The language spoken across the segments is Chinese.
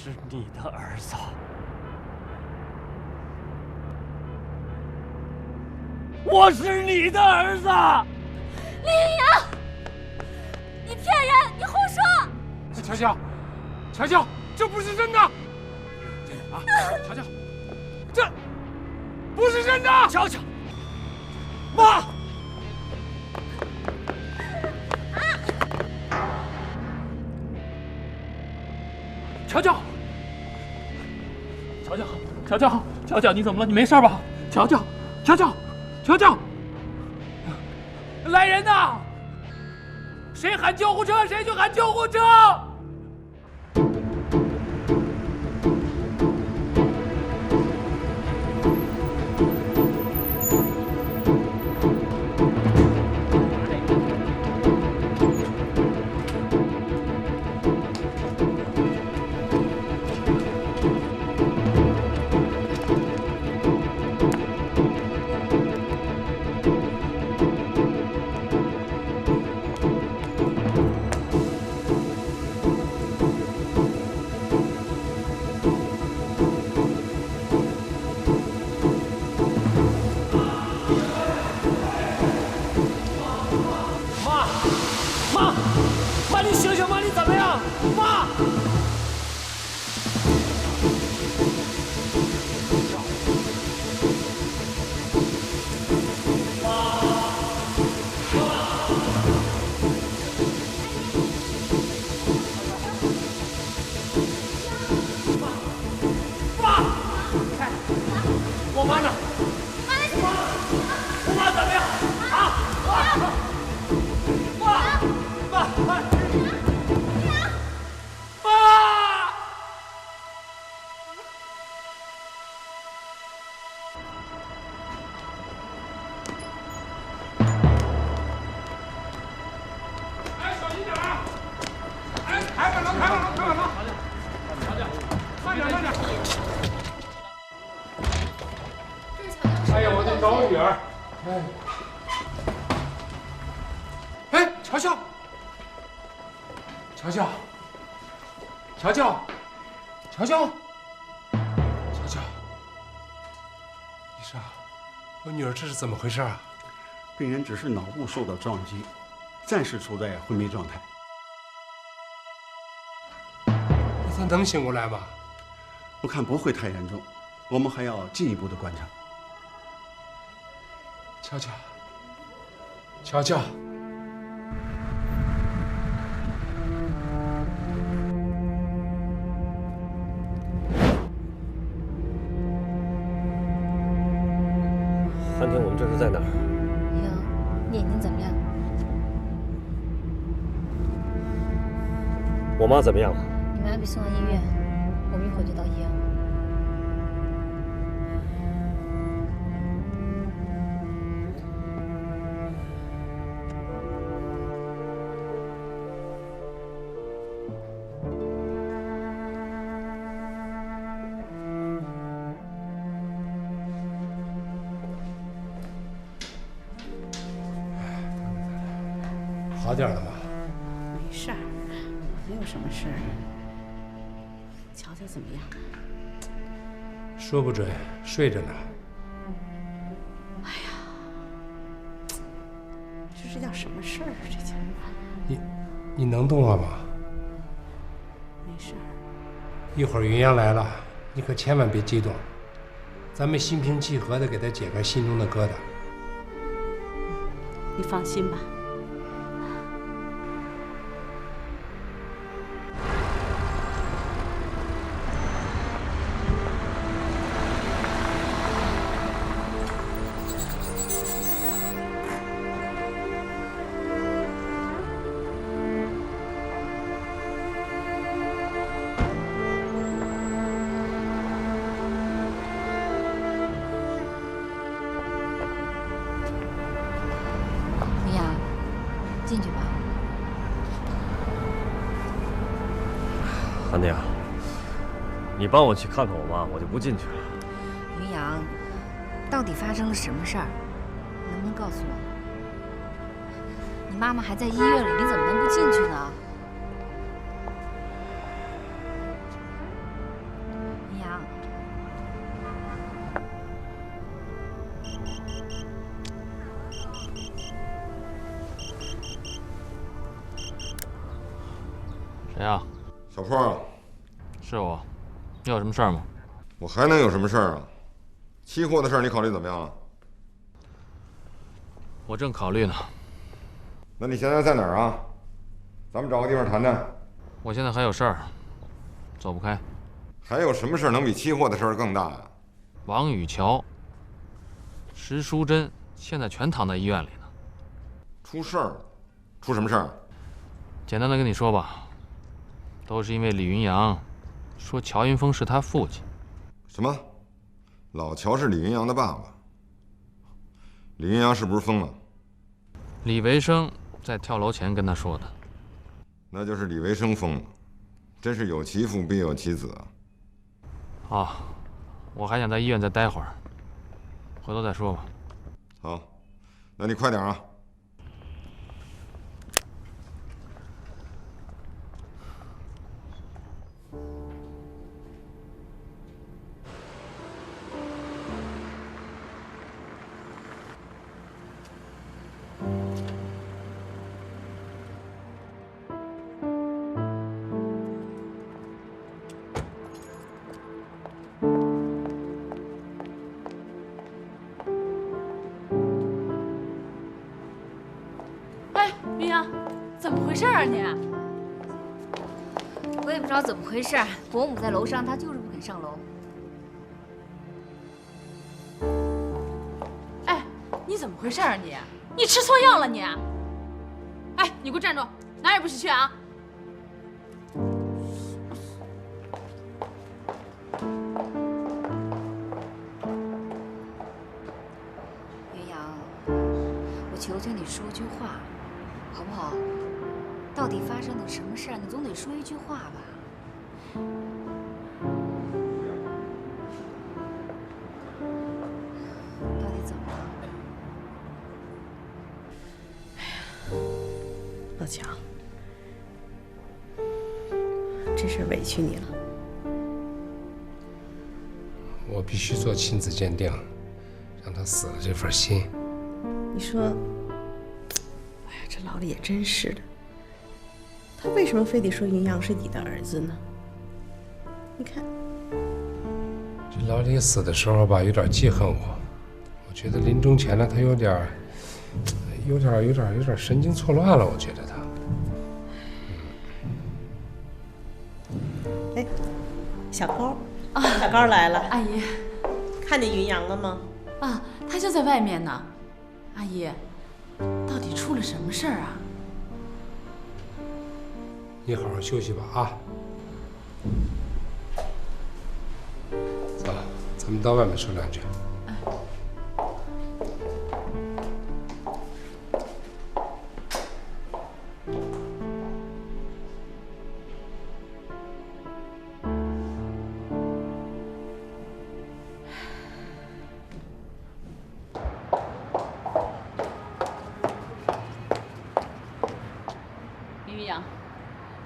是你的儿子。我是你的儿子。李云阳，你骗人！你胡说！乔乔，乔乔，这不是真的！啊，乔乔，这不是真的！乔乔，妈！乔乔，乔乔，乔乔，乔乔，你怎么了？你没事吧？乔乔，乔乔，乔乔，来人呐！谁喊救护车，谁就喊救护车！妈，你醒醒！妈，你怎么样？妈！妈！我妈呢？我妈怎么样？啊！妈！哎，小心点啊！哎，开门了，开门了，开门了！慢点，慢点。哎呀，我得找我女儿。哎，乔乔，乔乔，乔乔，乔乔，乔乔，医生，我女儿这是怎么回事啊？病人只是脑部受到撞击，暂时处在昏迷状态。那她能醒过来吗？我看不会太严重，我们还要进一步的观察。乔乔，乔乔。韩婷，我们这是在哪儿？阳，你眼睛怎么样？我妈怎么样了？你妈被送到医院，我们一会儿就到医院。好点了吗？没事儿，没有什么事儿。乔乔怎么样？说不准，睡着呢。哎呀，这叫什么事儿啊？这叫你能动了吗？没事儿。一会儿云阳来了，你可千万别激动，咱们心平气和的给他解开心中的疙瘩。你放心吧。进去吧。韩婷，你帮我去看看我妈，我就不进去了。云阳，到底发生了什么事儿？能不能告诉我？你妈妈还在医院里，你怎么能不进去呢？呀？小坡，是我，你有什么事儿吗？我还能有什么事儿啊？期货的事儿你考虑怎么样了？我正考虑呢。那你现在在哪儿啊？咱们找个地方谈谈。我现在还有事儿，走不开。还有什么事儿能比期货的事儿更大呀？王雨桥、石淑珍现在全躺在医院里呢。出事儿了？出什么事儿？简单的跟你说吧，都是因为李云阳说乔云峰是他父亲。什么？老乔是李云阳的爸爸？李云阳是不是疯了？李维生在跳楼前跟他说的。那就是李维生疯了，真是有其父必有其子啊！啊，我还想在医院再待会儿，回头再说吧。好，那你快点啊！云阳，怎么回事啊你？我也不知道怎么回事，伯母在楼上，她就是不肯上楼。哎，你怎么回事啊你？你吃错药了你？哎，你给我站住，哪儿也不许去啊！云阳，我求求你说句话，好不好？到底发生了什么事儿？你总得说一句话吧。到底怎么了？老强，真是委屈你了。我必须做亲子鉴定，让他死了这份心。你说，哎呀，这老李也真是的，他为什么非得说云阳是你的儿子呢？你看，这老李死的时候吧，有点记恨我。我觉得临终前呢，他有点神经错乱了。我觉得他。哎，小高，小高来了。阿姨，看见云阳了吗？啊，他就在外面呢。阿姨，到底出了什么事儿啊？你好好休息吧啊！走，咱们到外面说两句。云阳，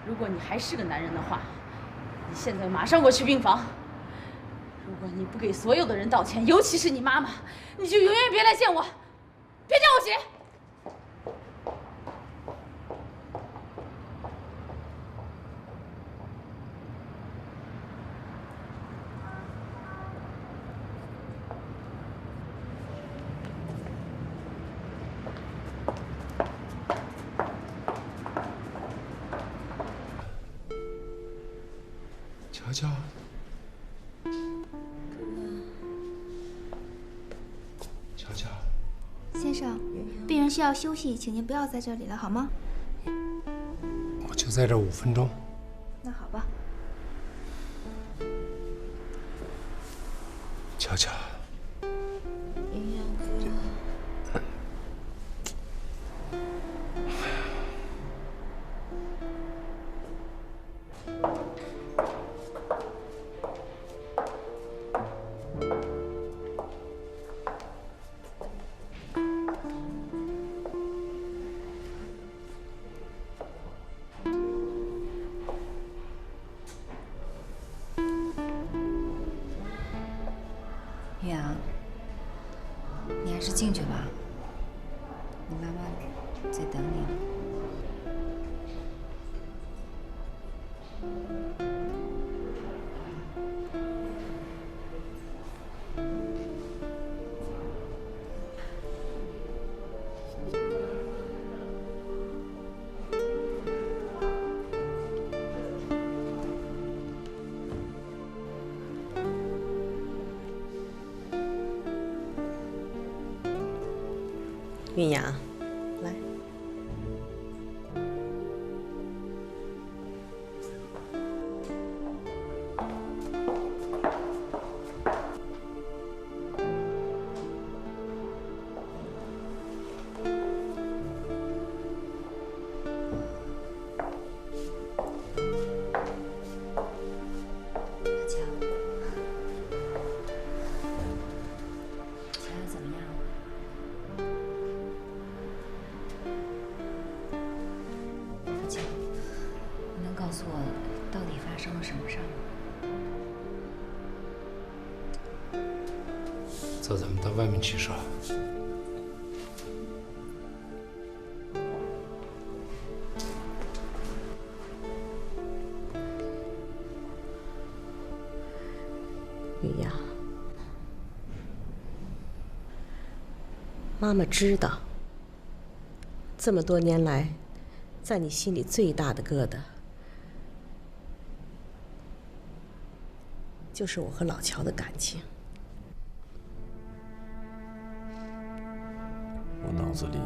如果你还是个男人的话，你现在马上给我去病房。如果你不给所有的人道歉，尤其是你妈妈，你就永远别来见我，别叫我姐。乔乔，乔乔，先生，病人需要休息，请您不要在这里了，好吗？我就在这5分钟。那好吧。乔乔，云阳哥，云阳，你还是进去吧，你妈妈在等你呢。云阳，来。告诉我，到底发生了什么事儿？走，咱们到外面去说。云阳，妈妈知道，这么多年来，在你心里最大的疙瘩。就是我和老乔的感情。我脑子里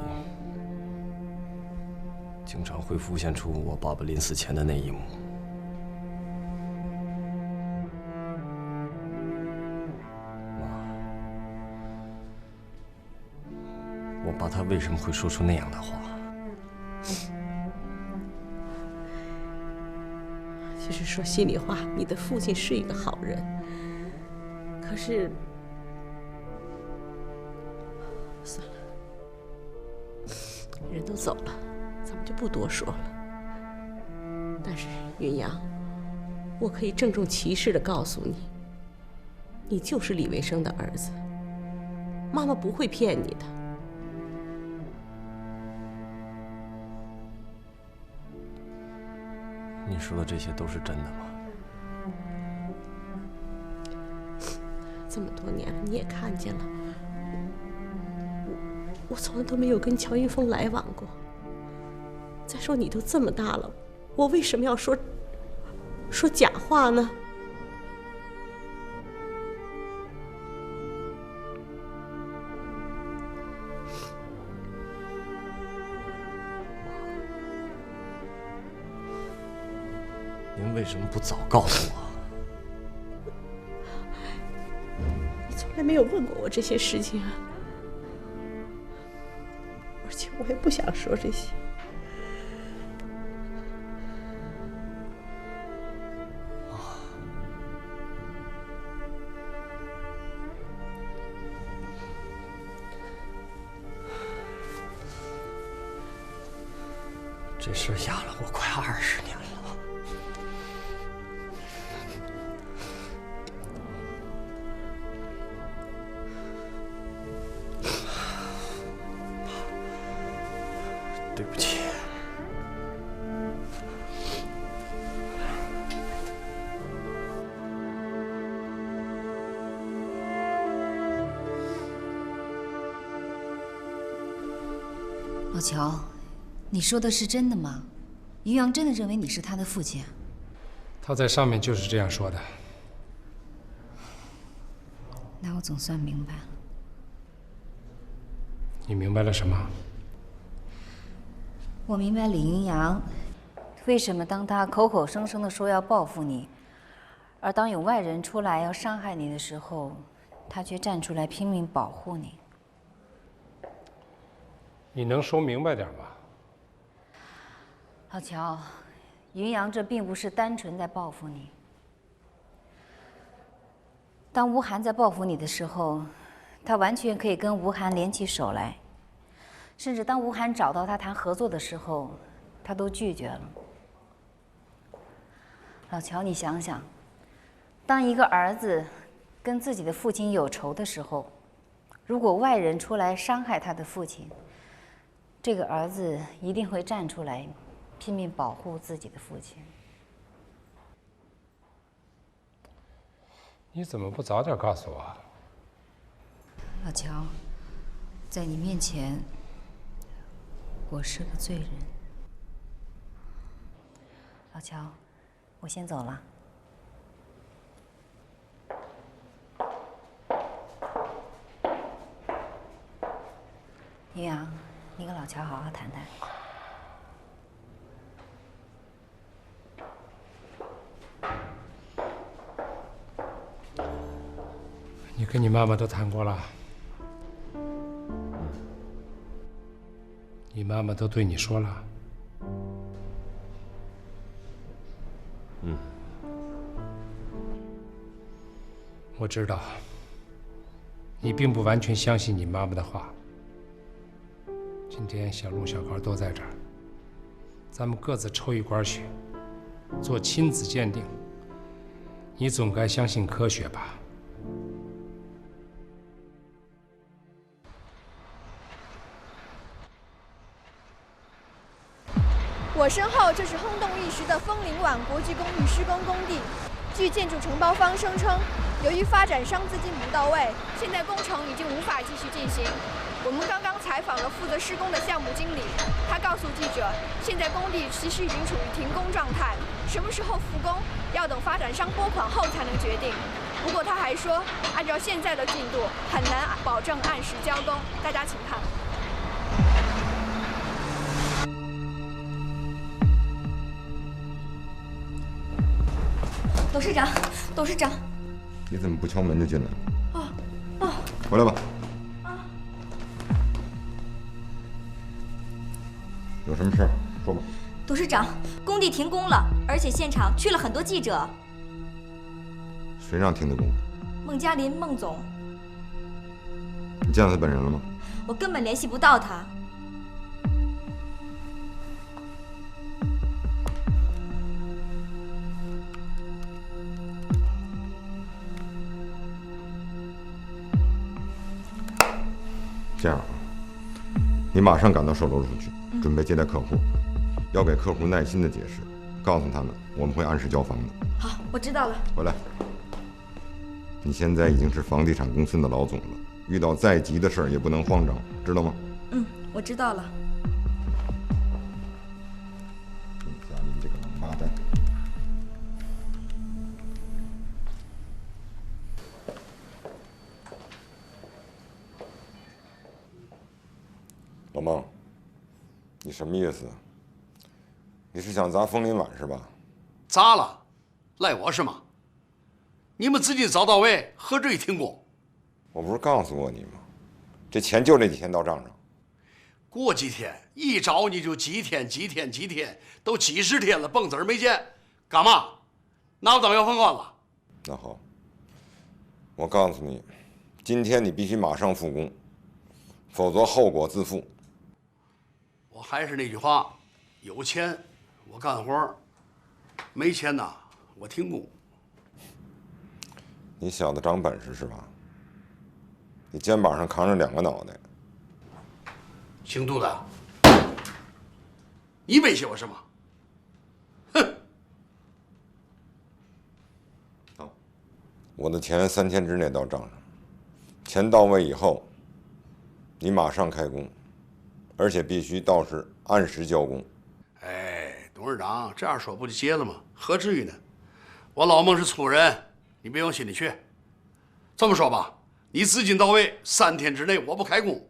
经常会浮现出我爸爸临死前的那一幕。妈，我爸他为什么会说出那样的话？其实说心里话，你的父亲是一个好人，可是，算了，人都走了，咱们就不多说了。但是云阳，我可以郑重其事地告诉你，你就是李维生的儿子，妈妈不会骗你的。你说的这些都是真的吗？这么多年了，你也看见了，我从来都没有跟乔云峰来往过。再说你都这么大了，我为什么要说假话呢？您为什么不早告诉我？你从来没有问过我这些事情啊，而且我也不想说这些。这事压了我快20年了。对不起。老乔，你说的是真的吗？于洋真的认为你是他的父亲？他在上面就是这样说的。那我总算明白了。你明白了什么？我明白李云阳为什么当他口口声声地说要报复你，而当有外人出来要伤害你的时候，他却站出来拼命保护你。你能说明白点吗？老乔，云阳这并不是单纯在报复你。当吴涵在报复你的时候，他完全可以跟吴涵联起手来，甚至当吴涵找到他谈合作的时候，他都拒绝了。老乔，你想想，当一个儿子跟自己的父亲有仇的时候，如果外人出来伤害他的父亲，这个儿子一定会站出来，拼命保护自己的父亲。你怎么不早点告诉我？老乔，在你面前，我是个罪人。老乔，我先走了。于洋。跟老乔好好谈谈。你跟你妈妈都谈过了？你妈妈都对你说了？嗯。我知道，你并不完全相信你妈妈的话。今天小陆、小高都在这儿，咱们各自抽一管血，做亲子鉴定。你总该相信科学吧？我身后这是轰动一时的枫林晚国际公寓施工工地。据建筑承包方声称，由于发展商资金不到位，现在工程已经无法继续进行。我们刚刚采访了负责施工的项目经理，他告诉记者，现在工地其实已经处于停工状态，什么时候复工要等发展商拨款后才能决定。不过他还说，按照现在的进度，很难保证按时交工。大家请看。董事长，董事长，你怎么不敲门就进来了？哦，回来吧。有什么事儿说吧。董事长，工地停工了，而且现场去了很多记者。谁让停的工？孟嘉林，孟总。你见到他本人了吗？我根本联系不到他。这样，你马上赶到售楼处去，准备接待客户，要给客户耐心的解释，告诉他们我们会按时交房的。好，我知道了。回来，你现在已经是房地产公司的老总了，遇到再急的事儿也不能慌张，知道吗？嗯，我知道了。家里这个王八蛋。老孟，你什么意思？你是想砸枫林晚是吧？砸了，赖我是吗？你们自己早到位，何至于停工？我不是告诉过你吗？这钱就这几天到账上。过几天一找你就几天，都几十天了，蹦子儿没见，干嘛？拿我当要饭罐子？那好，我告诉你，今天你必须马上复工，否则后果自负。我还是那句话，有钱我干活，没钱呐我停工。你小子长本事是吧？你肩膀上扛着2个脑袋。姓杜的，你威胁我什么？哼！好，我的钱3天之内到账上，钱到位以后，你马上开工。而且必须到时按时交工。哎，董事长这样说不就结了吗？何至于呢？我老孟是粗人，你别往心里去。这么说吧，你资金到位，3天之内我不开工，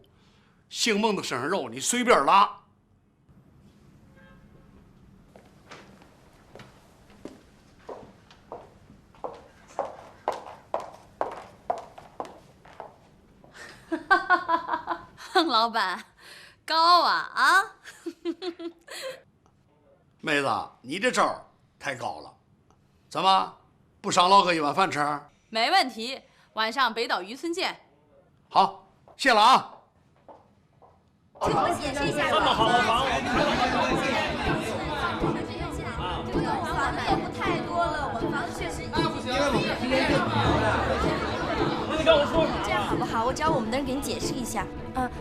姓孟的身上肉你随便拉。孟老板。高啊啊！妹子，你这招儿太高了，怎么不赏老哥一碗饭吃？没问题，晚上北岛渔村见。好，谢了啊！请我们解释一下。这么好的房，房子也不太多了，我们房子确实。你跟我说这样好不好？我找我们的人给你解释一下。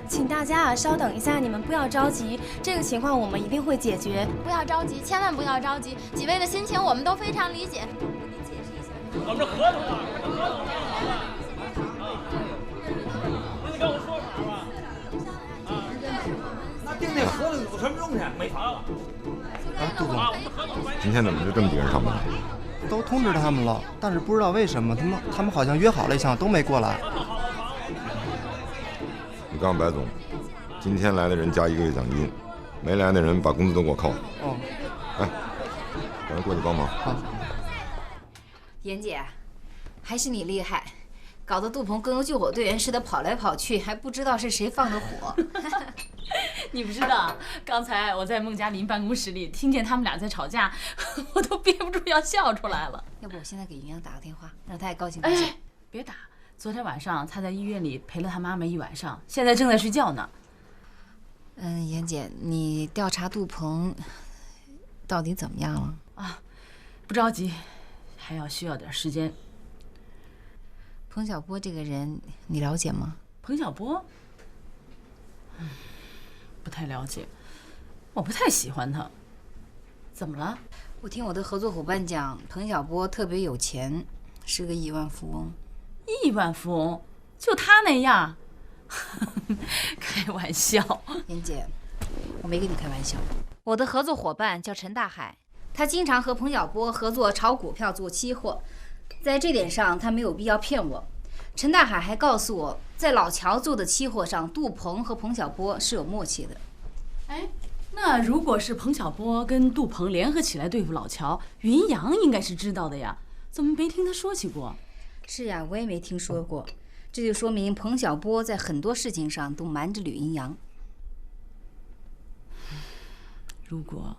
请大家啊，稍等一下，你们不要着急，这个情况我们一定会解决。不要着急，千万不要着急，几位的心情我们都非常理解。我给你解释一下。我们这合同啊，合同谈好了。你跟我说法吧。那订那合同有什么用呢？没法了。杜总，今天怎么就这么几个人上班？都通知他们了，但是不知道为什么他们好像约好了一项都没过来。你告诉白总，今天来的人加1个月奖金，没来的人把工资都给我扣了。哦。哎，赶快过去帮忙。好。妍姐，还是你厉害，搞得杜鹏跟个救火队员似的跑来跑去，还不知道是谁放的火。你不知道，刚才我在孟佳林办公室里听见他们俩在吵架，我都憋不住要笑出来了。要不我现在给云阳打个电话，让他也高兴高兴。哎，别打！昨天晚上他在医院里陪了他妈妈1晚上，现在正在睡觉呢。妍姐，你调查杜鹏到底怎么样了？啊，不着急，还需要点时间。彭小波这个人你了解吗？彭小波？不太了解，我不太喜欢他。怎么了？我听我的合作伙伴讲，彭小波特别有钱，是个亿万富翁。亿万富翁？就他那样？开玩笑。妍姐，我没跟你开玩笑。我的合作伙伴叫陈大海，他经常和彭小波合作炒股票做期货，在这点上他没有必要骗我。陈大海还告诉我，在老乔做的期货上，杜鹏和彭小波是有默契的。哎，那如果是彭小波跟杜鹏联合起来对付老乔，云阳应该是知道的呀，怎么没听他说起过？是呀，我也没听说过。这就说明彭小波在很多事情上都瞒着吕云阳。如果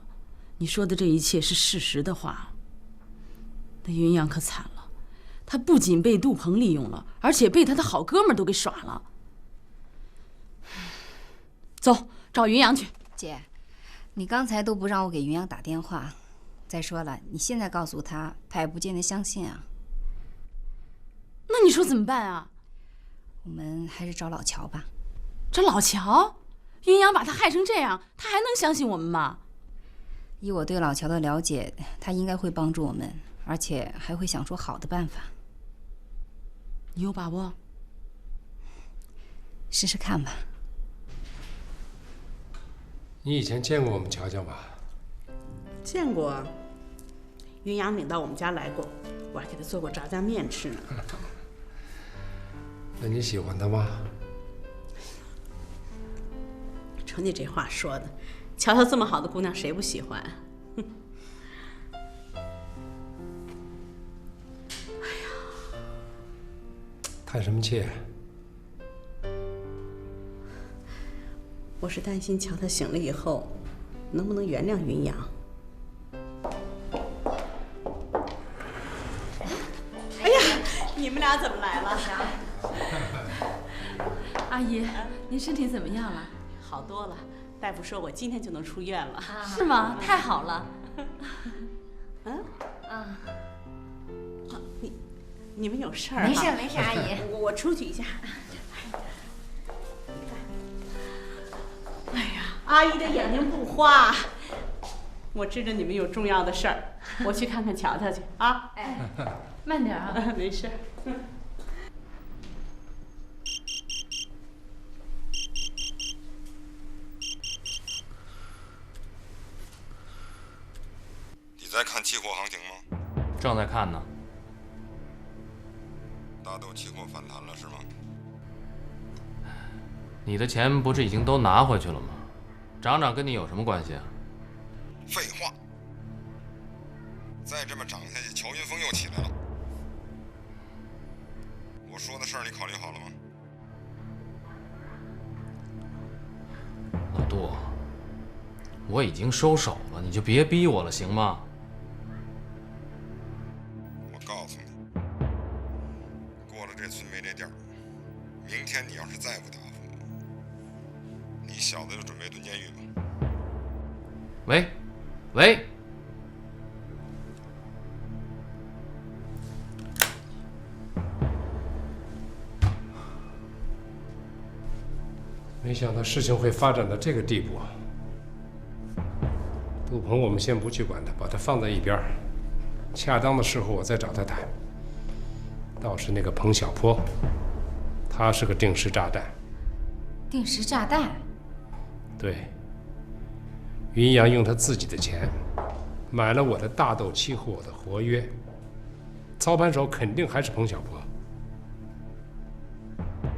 你说的这一切是事实的话，那云阳可惨了。他不仅被杜鹏利用了，而且被他的好哥们都给耍了。走，找云阳去。姐，你刚才都不让我给云阳打电话，再说了，你现在告诉他，他也不见得相信啊。那你说怎么办啊？我们还是找老乔吧。找老乔？云阳把他害成这样，他还能相信我们吗？以我对老乔的了解，他应该会帮助我们，而且还会想出好的办法。你有把握？试试看吧。你以前见过我们乔乔吗？见过，云阳领到我们家来过，我还给他做过炸酱面吃呢。那你喜欢她吗？瞅你这话说的，乔乔这么好的姑娘，谁不喜欢？叹什么气？我是担心乔乔醒了以后，能不能原谅云阳。哎呀，你们俩怎么来了？阿姨，您身体怎么样了？好多了，大夫说我今天就能出院了。是吗？太好了。嗯？啊。你们有事儿？没事没事，阿姨，我出去一下。哎呀，阿姨的眼睛不花，我知道你们有重要的事儿，我去看看乔乔去啊。哎，慢点啊。没事。你在看期货行情吗？正在看呢。大豆期货反弹了是吗？你的钱不是已经都拿回去了吗？涨涨跟你有什么关系啊？废话！再这么涨下去，乔云峰又起来了。我说的事儿你考虑好了吗？老杜，我已经收手了，你就别逼我了，行吗？我告诉你，过了这村没这店儿，明天你要是再不答复我，你小子就准备蹲监狱吧。喂，喂。没想到事情会发展到这个地步。杜鹏，我们先不去管他，把他放在一边儿。恰当的时候我再找他谈。倒是那个彭小波，他是个定时炸弹。定时炸弹？对。云阳用他自己的钱买了我的大豆期货的活约，操盘手肯定还是彭小波。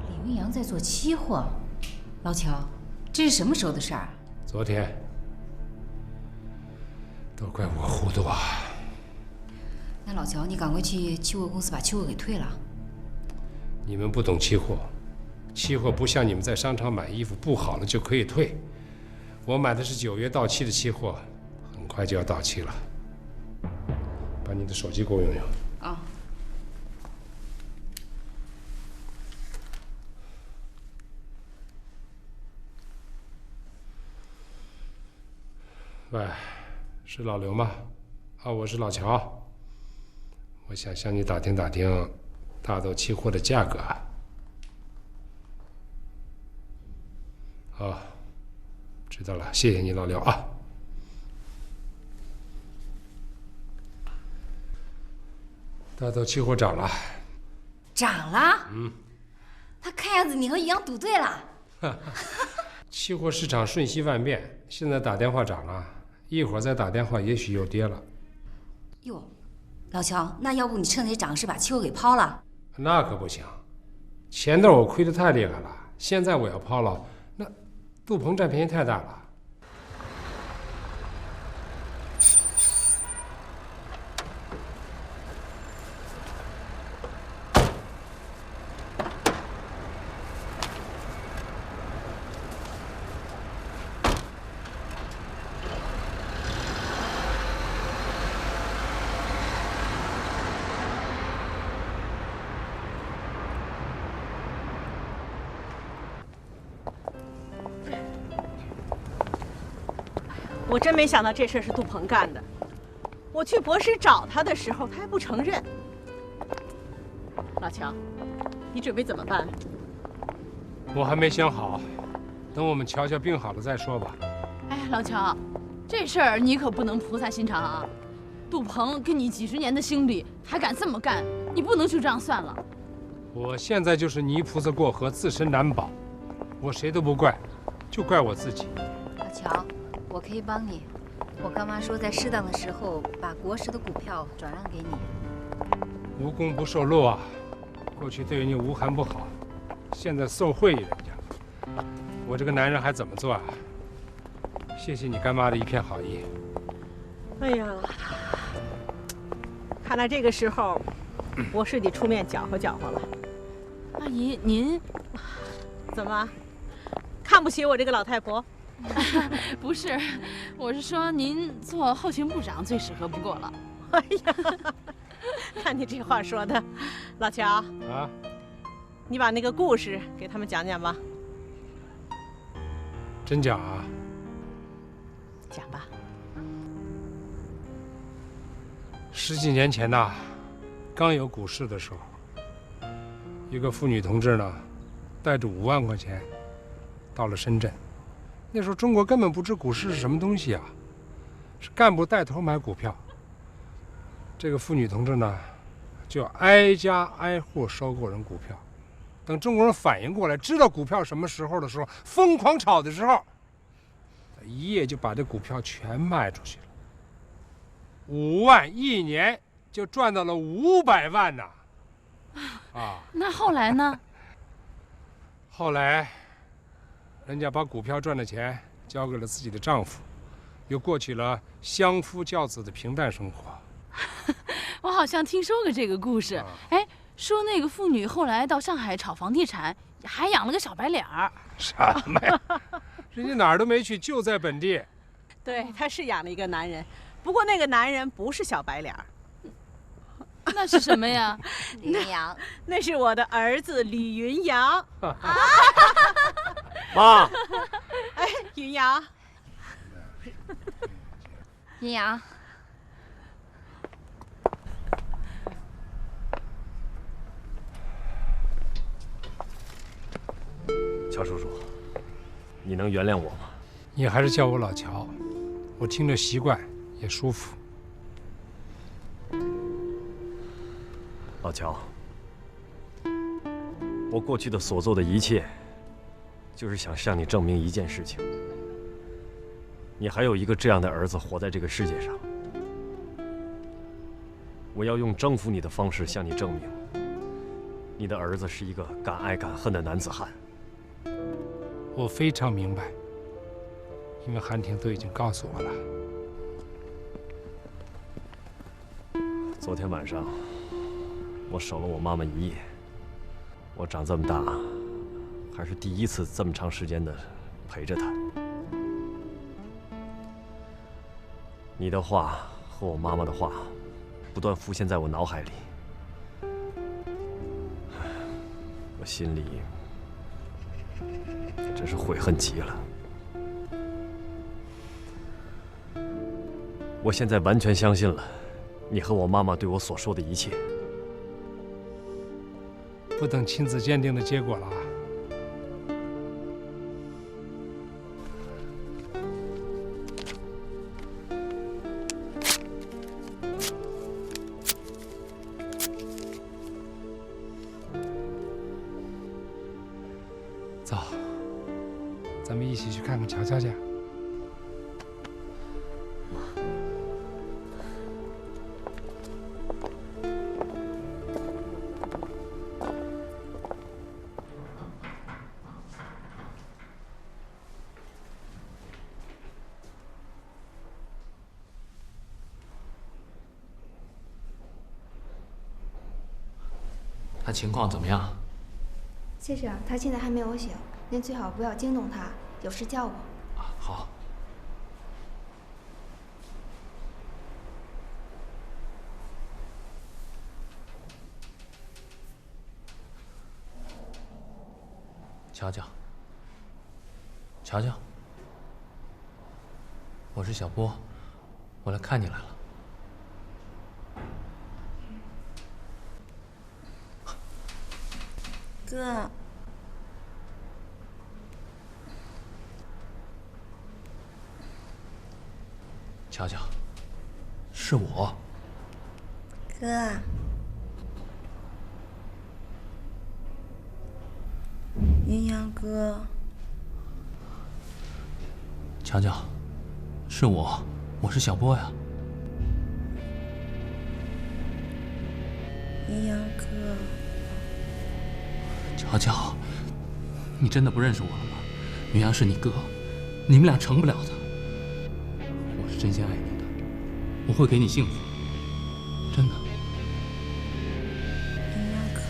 李云阳在做期货。老乔，这是什么时候的事儿？昨天。都怪我糊涂啊！那老乔，你赶快去期货公司把期货给退了。你们不懂期货，期货不像你们在商场买衣服，不好了就可以退。我买的是9月到期的期货，很快就要到期了。把你的手机给我用用。啊。喂，是老刘吗？啊，我是老乔。我想向你打听打听大豆期货的价格。哦，知道了，谢谢你，老刘啊。大豆期货涨了。涨了？嗯。那看样子你和于洋赌对了。期货市场瞬息万变，现在打电话涨了，一会儿再打电话也许又跌了。哟，老乔，那要不你趁着涨势把期货给抛了？那可不行，前段我亏得太厉害了，现在我要抛了，那杜鹏占便宜太大了。我真没想到这事是杜鹏干的。我去博士找他的时候，他还不承认。老乔，你准备怎么办？我还没想好，等我们瞧瞧病好了再说吧。哎，老乔，这事儿你可不能菩萨心肠啊！杜鹏跟你几10年的经历，还敢这么干，你不能就这样算了。我现在就是泥菩萨过河，自身难保，我谁都不怪，就怪我自己。老乔，我可以帮你。我干妈说，在适当的时候把国石的股票转让给你。无功不受禄啊！过去对你无寒不好，现在受贿人家，我这个男人还怎么做啊？谢谢你干妈的一片好意。哎呀，看来这个时候，我是得出面搅和搅和了。阿姨，您怎么看不起我这个老太婆？不是，我是说您做后勤部长最适合不过了。哎呀，看你这话说的，老乔啊，你把那个故事给他们讲讲吧。真讲啊？讲吧。10几年前呐，刚有股市的时候，一个妇女同志呢，带着5万块钱到了深圳。那时候中国根本不知股市是什么东西啊，是干部带头买股票。这个妇女同志呢，就挨家挨户收购人股票。等中国人反应过来，知道股票什么时候的时候，疯狂炒的时候，一夜就把这股票全卖出去了。5万1年就赚到了500万呐！啊，那后来呢？后来，人家把股票赚的钱交给了自己的丈夫，又过起了相夫教子的平淡生活。我好像听说过这个故事。哎，说那个妇女后来到上海炒房地产，还养了个小白脸儿。什么呀？人家哪儿都没去，就在本地。对，她是养了一个男人，不过那个男人不是小白脸儿。那是什么呀？李云阳，那是我的儿子李云阳。妈，哎，云阳，云阳，乔叔叔，你能原谅我吗？你还是叫我老乔，我听着习惯也舒服。老乔，我过去的所做的一切，就是想向你证明一件事情：你还有一个这样的儿子活在这个世界上。我要用征服你的方式向你证明，你的儿子是一个敢爱敢恨的男子汉。我非常明白，因为韩婷都已经告诉我了。昨天晚上，我守了我妈妈一夜。我长这么大，还是第一次这么长时间的陪着她。你的话和我妈妈的话，不断浮现在我脑海里。我心里真是悔恨极了。我现在完全相信了你和我妈妈对我所说的一切。不等亲子鉴定的结果了啊！走，咱们一起去看看乔乔去。他情况怎么样？先生，他现在还没有醒，您最好不要惊动他，有事叫我。好。乔乔，乔乔，我是小波，我来看你来了。哥，乔乔，是我。哥，云阳哥，乔乔，是我，我是小波呀。云阳哥。乔乔，你真的不认识我了吗？云阳是你哥，你们俩成不了的。我是真心爱你的，我会给你幸福，真的。云阳哥，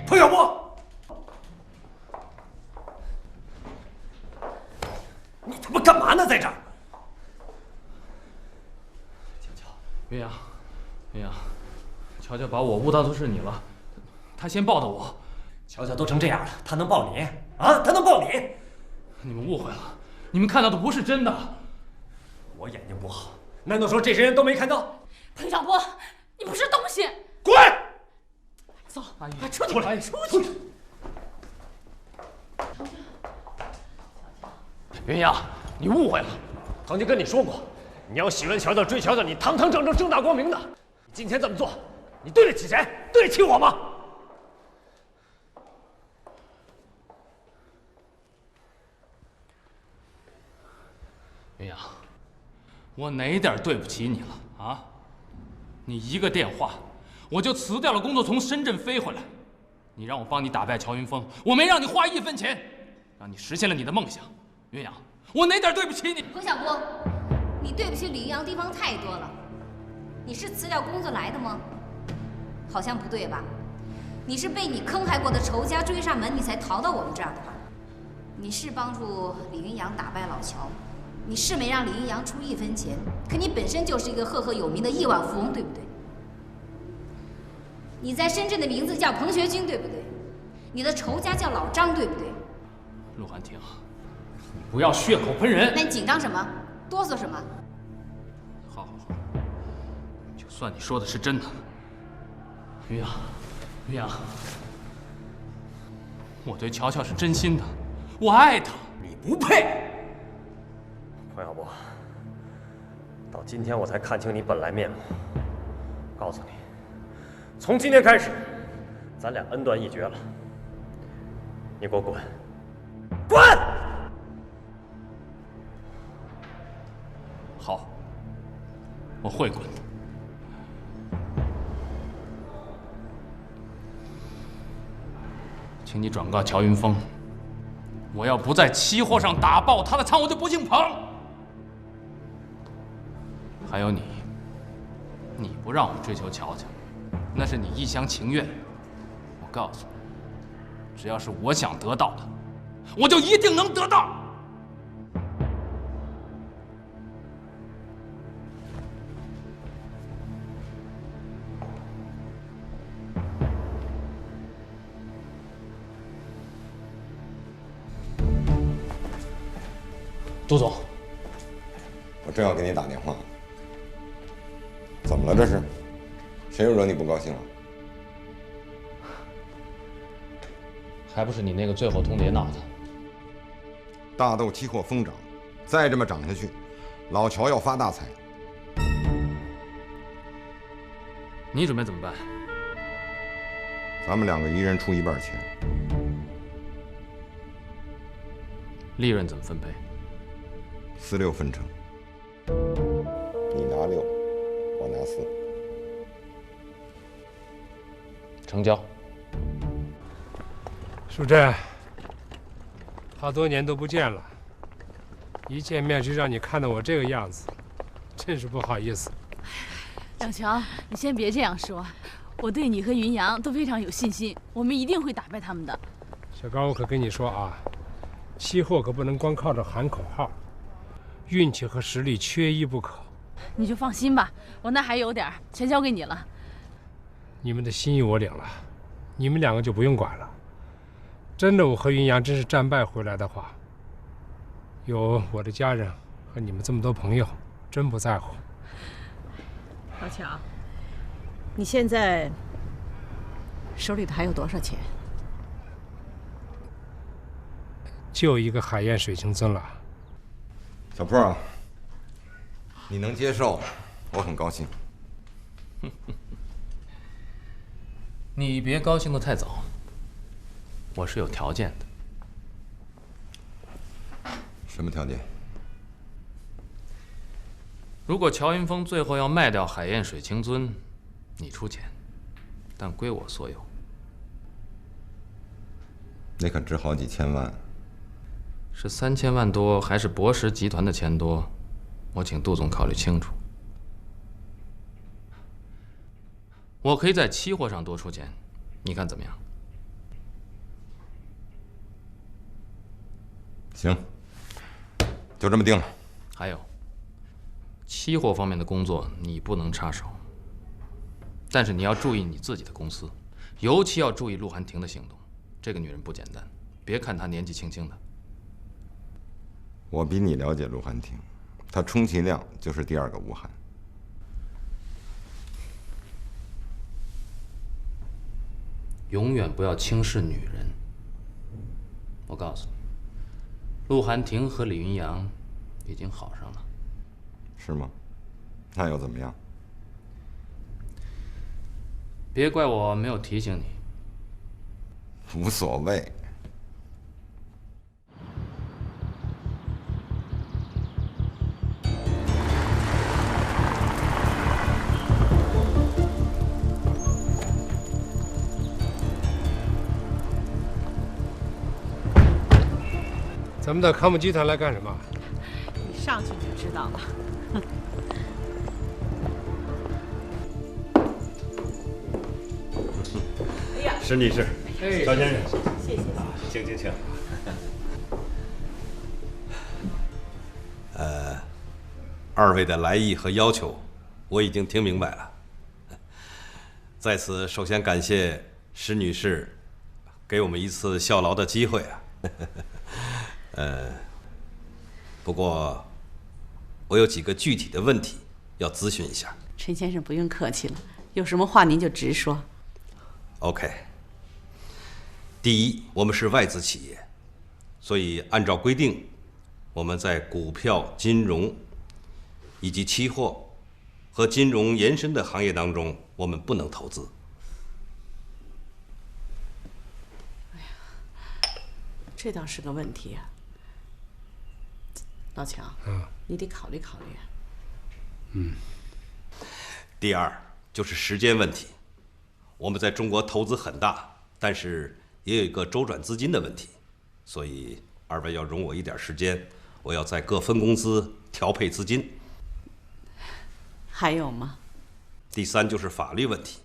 彭小波。你他妈干嘛呢，在这儿？云阳，云阳，乔乔把我误当作是你了，他先抱的我。乔乔都成这样了，他能抱你啊？他能抱你？你们误会了，你们看到的不是真的。我眼睛不好，难道说这些人都没看到？彭小波，你不是东西！滚！走，阿姨，快出去！出来！出去！云阳，你误会了。曾经跟你说过，你要喜欢乔乔、追乔乔，你堂堂正正、正大光明的。你今天这么做，你对得起谁？对得起我吗？云阳，我哪点对不起你了啊？你一个电话，我就辞掉了工作，从深圳飞回来。你让我帮你打败乔云峰，我没让你花1分钱，让你实现了你的梦想。云阳，我哪点对不起你？彭小波，你对不起李云阳地方太多了。你是辞掉工作来的吗？好像不对吧？你是被你坑害过的仇家追上门，你才逃到我们这儿的吧？你是帮助李云阳打败老乔，你是没让李云阳出1分钱，可你本身就是一个赫赫有名的亿万富翁，对不对？你在深圳的名字叫彭学军，对不对？你的仇家叫老张，对不对？陆寒亭，你不要血口喷人。那你紧张什么？哆嗦什么？好好好，就算你说的是真的，云阳，云阳，我对乔乔是真心的，我爱她。你不配。彭小波，到今天我才看清你本来面目。告诉你，从今天开始，咱俩恩断义绝了。你给我滚！滚！好，我会滚的。请你转告乔云峰，我要不在期货上打爆他的仓，我就不姓彭。还有你不让我追求乔乔，那是你一厢情愿。我告诉你，只要是我想得到的，我就一定能得到。杜总，我正要给你打电话。怎么了？这是？谁又惹你不高兴了？还不是你那个最后通牒闹的。大豆期货疯涨，再这么涨下去，老乔要发大财。你准备怎么办？咱们2个一人出1半钱，利润怎么分配？4、6分成。你拿6，我拿4。成交。淑珍，好多年都不见了，一见面就让你看到我这个样子，真是不好意思。小乔，你先别这样说，我对你和云阳都非常有信心，我们一定会打败他们的。小高，我可跟你说啊，期货可不能光靠着喊口号，运气和实力缺一不可。你就放心吧，我那还有点，全交给你了。你们的心意我领了，你们2个就不用管了。真的，我和云阳真是战败回来的话，有我的家人和你们这么多朋友，真不在乎。老乔，你现在手里头还有多少钱？就一个海燕水清樽了。小坡啊，你能接受，我很高兴。你别高兴得太早，我是有条件的。什么条件？如果乔云峰最后要卖掉海燕水清樽，你出钱，但归我所有。那可值好几千万。是3000万多，还是博石集团的钱多？我请杜总考虑清楚。我可以在期货上多出钱，你看怎么样？行，就这么定了。还有，期货方面的工作你不能插手，但是你要注意你自己的公司，尤其要注意陆寒婷的行动。这个女人不简单，别看她年纪轻轻的。我比你了解陆寒婷，她充其量就是第2个吴晗。永远不要轻视女人。我告诉你，陆寒婷和李云阳已经好上了。是吗？那又怎么样？别怪我没有提醒你。无所谓。咱们到康姆集团来干什么？你上去就知道了。哎呀，石女士，赵先生，谢谢。请。2位的来意和要求，我已经听明白了。在此，首先感谢石女士给我们一次效劳的机会啊。不过我有几个具体的问题要咨询一下。陈先生不用客气了，有什么话您就直说。OK。第一，我们是外资企业，所以按照规定，我们在股票、金融以及期货和金融延伸的行业当中，我们不能投资。这倒是个问题啊，老乔，你得考虑考虑啊。第二就是时间问题。我们在中国投资很大，但是也有一个周转资金的问题，所以二位要容我一点时间，我要在各分公司调配资金。还有吗？第三就是法律问题。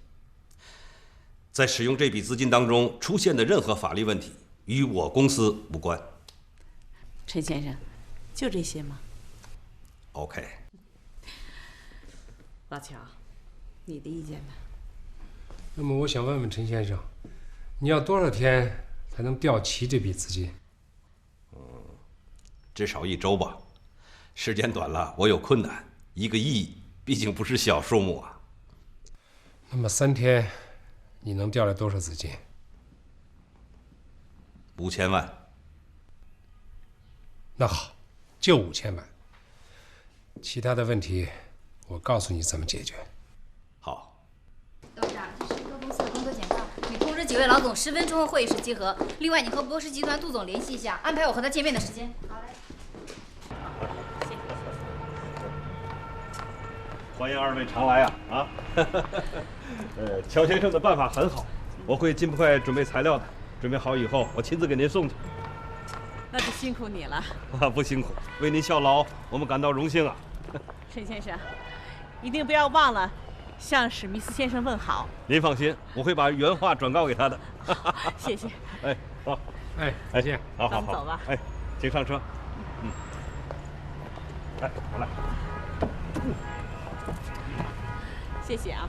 在使用这笔资金当中出现的任何法律问题，与我公司无关。陈先生，就这些吗 ？OK。老乔，你的意见呢？那么我想问问陈先生，你要多少天才能调齐这笔资金？至少1周吧。时间短了，我有困难。1个亿毕竟不是小数目啊。那么3天，你能调来多少资金？5000万。那好，就5000万。其他的问题，我告诉你怎么解决。好。董事长，这是各公司的工作简报，你通知几位老总10分钟后会议室集合。另外，你和博士集团杜总联系一下，安排我和他见面的时间。好嘞。欢迎2位常来啊！乔先生的办法很好，我会尽快准备材料的。准备好以后，我亲自给您送去。那就辛苦你了。不辛苦，为您效劳，我们感到荣幸啊。陈先生，一定不要忘了向史密斯先生问好。您放心，我会把原话转告给他的。谢谢。哎，好，再见。好，咱们走吧。哎，请上车。来，我来。谢谢啊。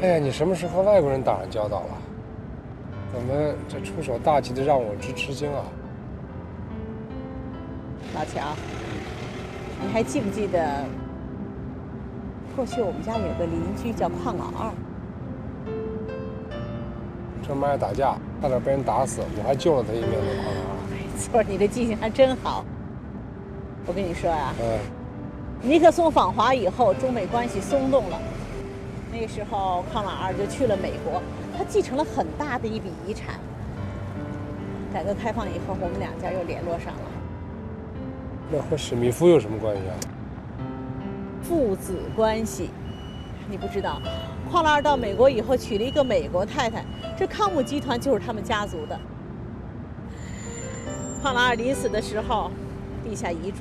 哎呀，你什么时候和外国人打上交道了？怎么这出手大气的让我直吃惊啊？老乔，你还记不记得过去我们家有个邻居叫邝老二？这妈呀打架，差点被人打死，我还救了他一命呢。邝老二，没错，你的记性还真好。我跟你说呀，尼克松访华以后，中美关系松动了。那时候邝老二就去了美国，他继承了很大的一笔遗产。改革开放以后，我们2家又联络上了。那和史密夫有什么关系啊？父子关系，你不知道，邝老二到美国以后娶了一个美国太太，这康姆集团就是他们家族的。邝老二临死的时候立下遗嘱，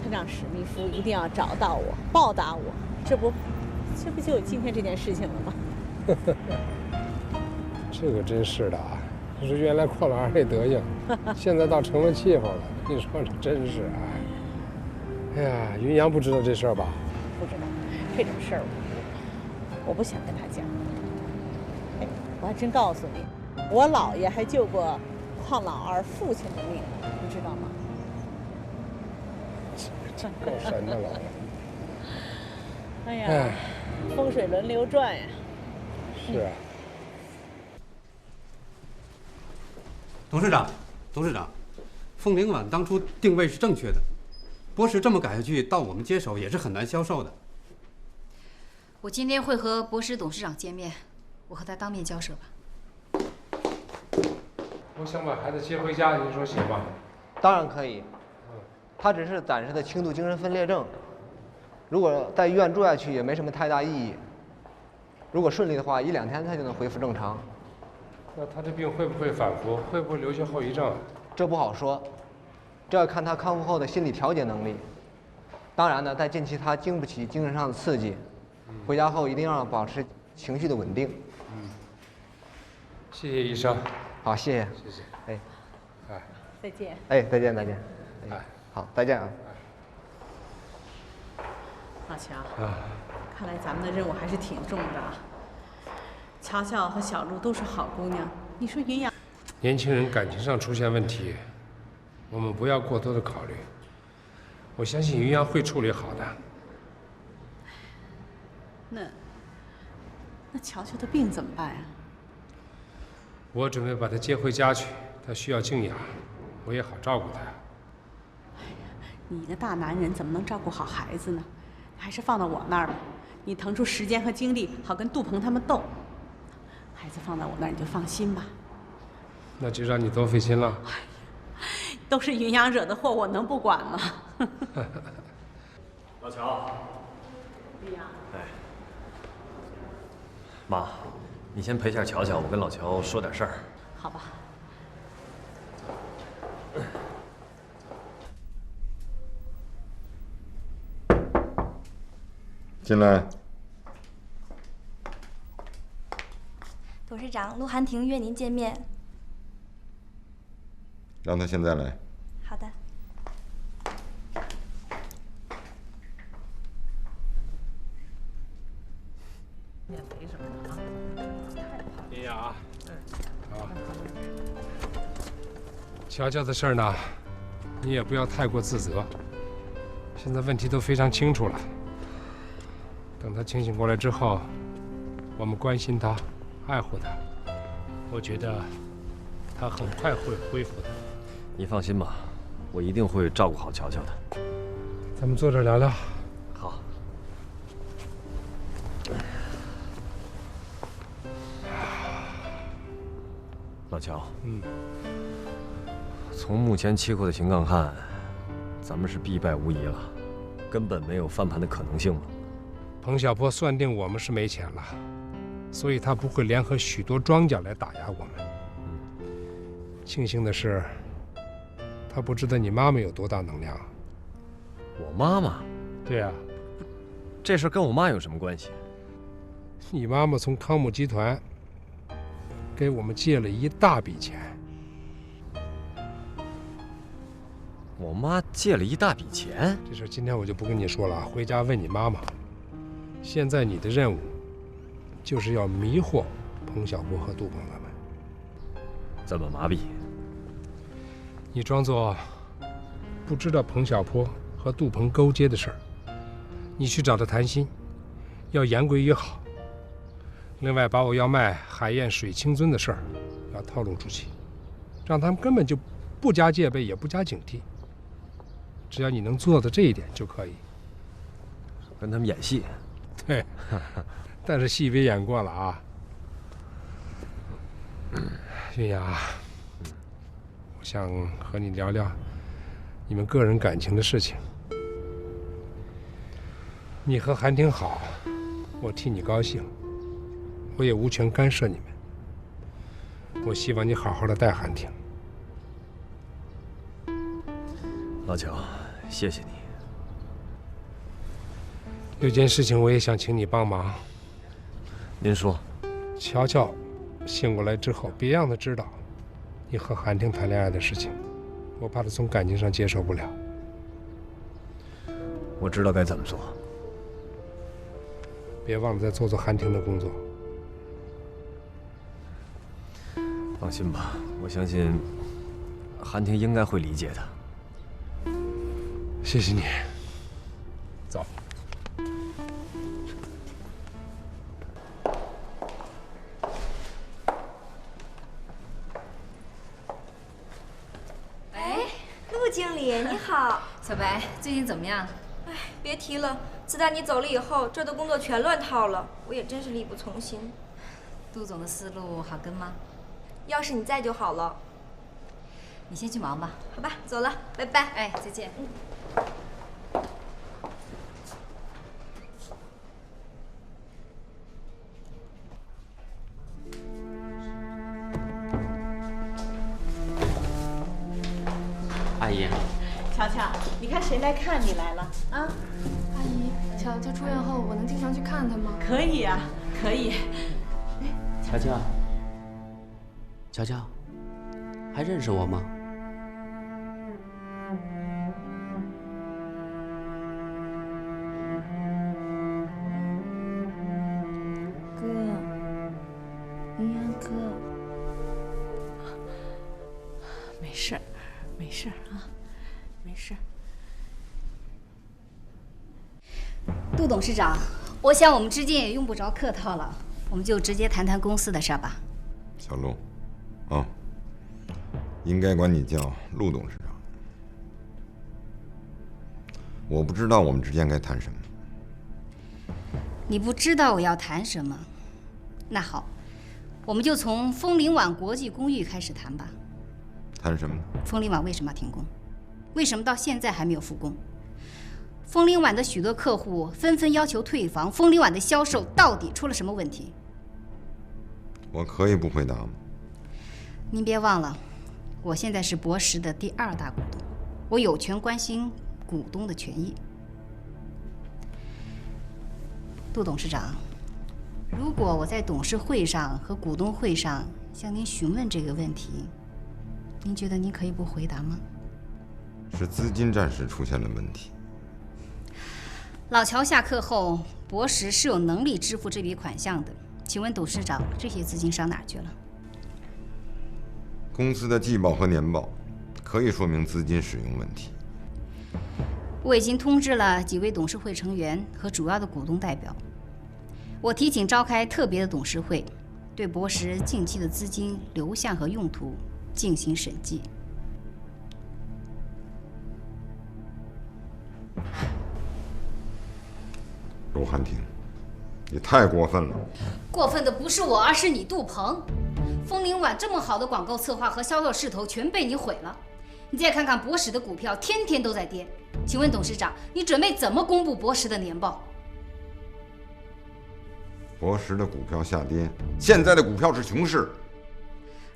他让史密夫一定要找到我，报答我。这不就有今天这件事情了吗？这个真是的啊！就是原来邝老二那德行，现在倒成了气候了。你说这真是哎呀，云阳不知道这事儿吧？不知道，这种事儿我不想跟他讲。哎，我还真告诉你，我姥爷还救过邝老二父亲的命，你知道吗？真够神的了。哎呀，风水轮流转呀。是啊。董事长，凤鸣碗当初定位是正确的，博士这么改下去，到我们接手也是很难销售的。我今天会和博士董事长见面，我和他当面交涉吧。我想把孩子接回家，您说行吗？当然可以。他只是暂时的轻度精神分裂症，如果在医院住下去也没什么太大意义。如果顺利的话，1、2天他就能恢复正常。那他这病会不会反复？会不会留下后遗症？这不好说，这要看他康复后的心理调节能力。当然呢，在近期他经不起精神上的刺激，回家后一定要保持情绪的稳定。谢谢医生。好，谢谢。谢谢。哎，再见。哎，再见。哎，好，再见啊。老乔，看来咱们的任务还是挺重的。乔乔和小璐都是好姑娘，你说云阳？年轻人感情上出现问题，我们不要过多的考虑。我相信云阳会处理好的。那乔乔的病怎么办呀？我准备把她接回家去，她需要静养，我也好照顾她。你一个大男人怎么能照顾好孩子呢？还是放到我那儿吧，你腾出时间和精力，好跟杜鹏他们斗。孩子放在我那儿，你就放心吧。那就让你多费心了。都是云阳惹的祸，我能不管吗？老乔，云阳，哎，妈，你先陪下乔乔，我跟老乔说点事儿。好吧。进来。董事长，陆寒亭约您见面。让他现在来。好的。林雅，好。乔乔的事儿呢，你也不要太过自责。现在问题都非常清楚了。等他清醒过来之后，我们关心他，爱护他。我觉得他很快会恢复的。你放心吧，我一定会照顾好乔乔的。咱们坐这儿聊聊。好。老乔，从目前期货的情况看，咱们是必败无疑了，根本没有翻盘的可能性了。彭小波算定我们是没钱了，所以他不会联合许多庄家来打压我们。庆幸的是，他不知道你妈妈有多大能量。我妈妈？对呀。这事跟我妈有什么关系？你妈妈从康姆集团给我们借了一大笔钱。我妈借了一大笔钱？这事今天我就不跟你说了，回家问你妈妈。现在你的任务就是要迷惑彭小波和杜鹏他们。怎么麻痹？你装作不知道彭小波和杜鹏勾结的事儿，你去找他谈心，要言归于好。另外，把我要卖海燕水清樽的事儿要透露出去，让他们根本就不加戒备，也不加警惕。只要你能做到这一点就可以。跟他们演戏？对，但是戏别演过了啊。云雅，我想和你聊聊你们个人感情的事情。你和韩挺好，我替你高兴，我也无权干涉你们。我希望你好好的待韩挺。老乔，谢谢你。有件事情我也想请你帮忙。您说。乔乔醒过来之后，别让他知道你和韩挺谈恋爱的事情，我怕他从感情上接受不了。我知道该怎么做。别忘了再做做韩挺的工作。放心吧，我相信韩挺应该会理解的。谢谢你。走。哎，陆经理你好。小白，最近怎么样？哎，别提了，自打你走了以后，这儿的工作全乱套了，我也真是力不从心。杜总的思路好跟吗？要是你在就好了。你先去忙吧。好吧，走了，拜拜。哎，再见。阿姨，乔乔，你看谁来看你来了啊？阿姨，乔乔出院后，我能经常去看他吗？可以啊，可以。乔乔，乔乔，还认识我吗？哥，云阳哥，没事儿，没事儿啊，没事儿。杜董事长，我想我们之间也用不着客套了，我们就直接谈谈公司的事儿吧。小陆，啊，应该管你叫陆董事长。我不知道我们之间该谈什么。你不知道我要谈什么？那好，我们就从枫林晚国际公寓开始谈吧。谈什么？枫林晚为什么要停工？为什么到现在还没有复工？枫林晚的许多客户纷纷要求退房，枫林晚的销售到底出了什么问题？我可以不回答吗？您别忘了，我现在是博时的第2大股东，我有权关心股东的权益。杜董事长，如果我在董事会上和股东会上向您询问这个问题，您觉得您可以不回答吗？是资金暂时出现了问题。老乔下课后，博时是有能力支付这笔款项的。请问董事长，这些资金上哪儿去了？公司的季报和年报可以说明资金使用问题。我已经通知了几位董事会成员和主要的股东代表，我提请召开特别的董事会，对博时近期的资金流向和用途进行审计。陆汉庭，你太过分了！过分的不是我，而是你，杜鹏。枫林晚这么好的广告策划和销售势头全被你毁了。你再看看博时的股票，天天都在跌。请问董事长，你准备怎么公布博时的年报？博时的股票下跌，现在的股票是熊市。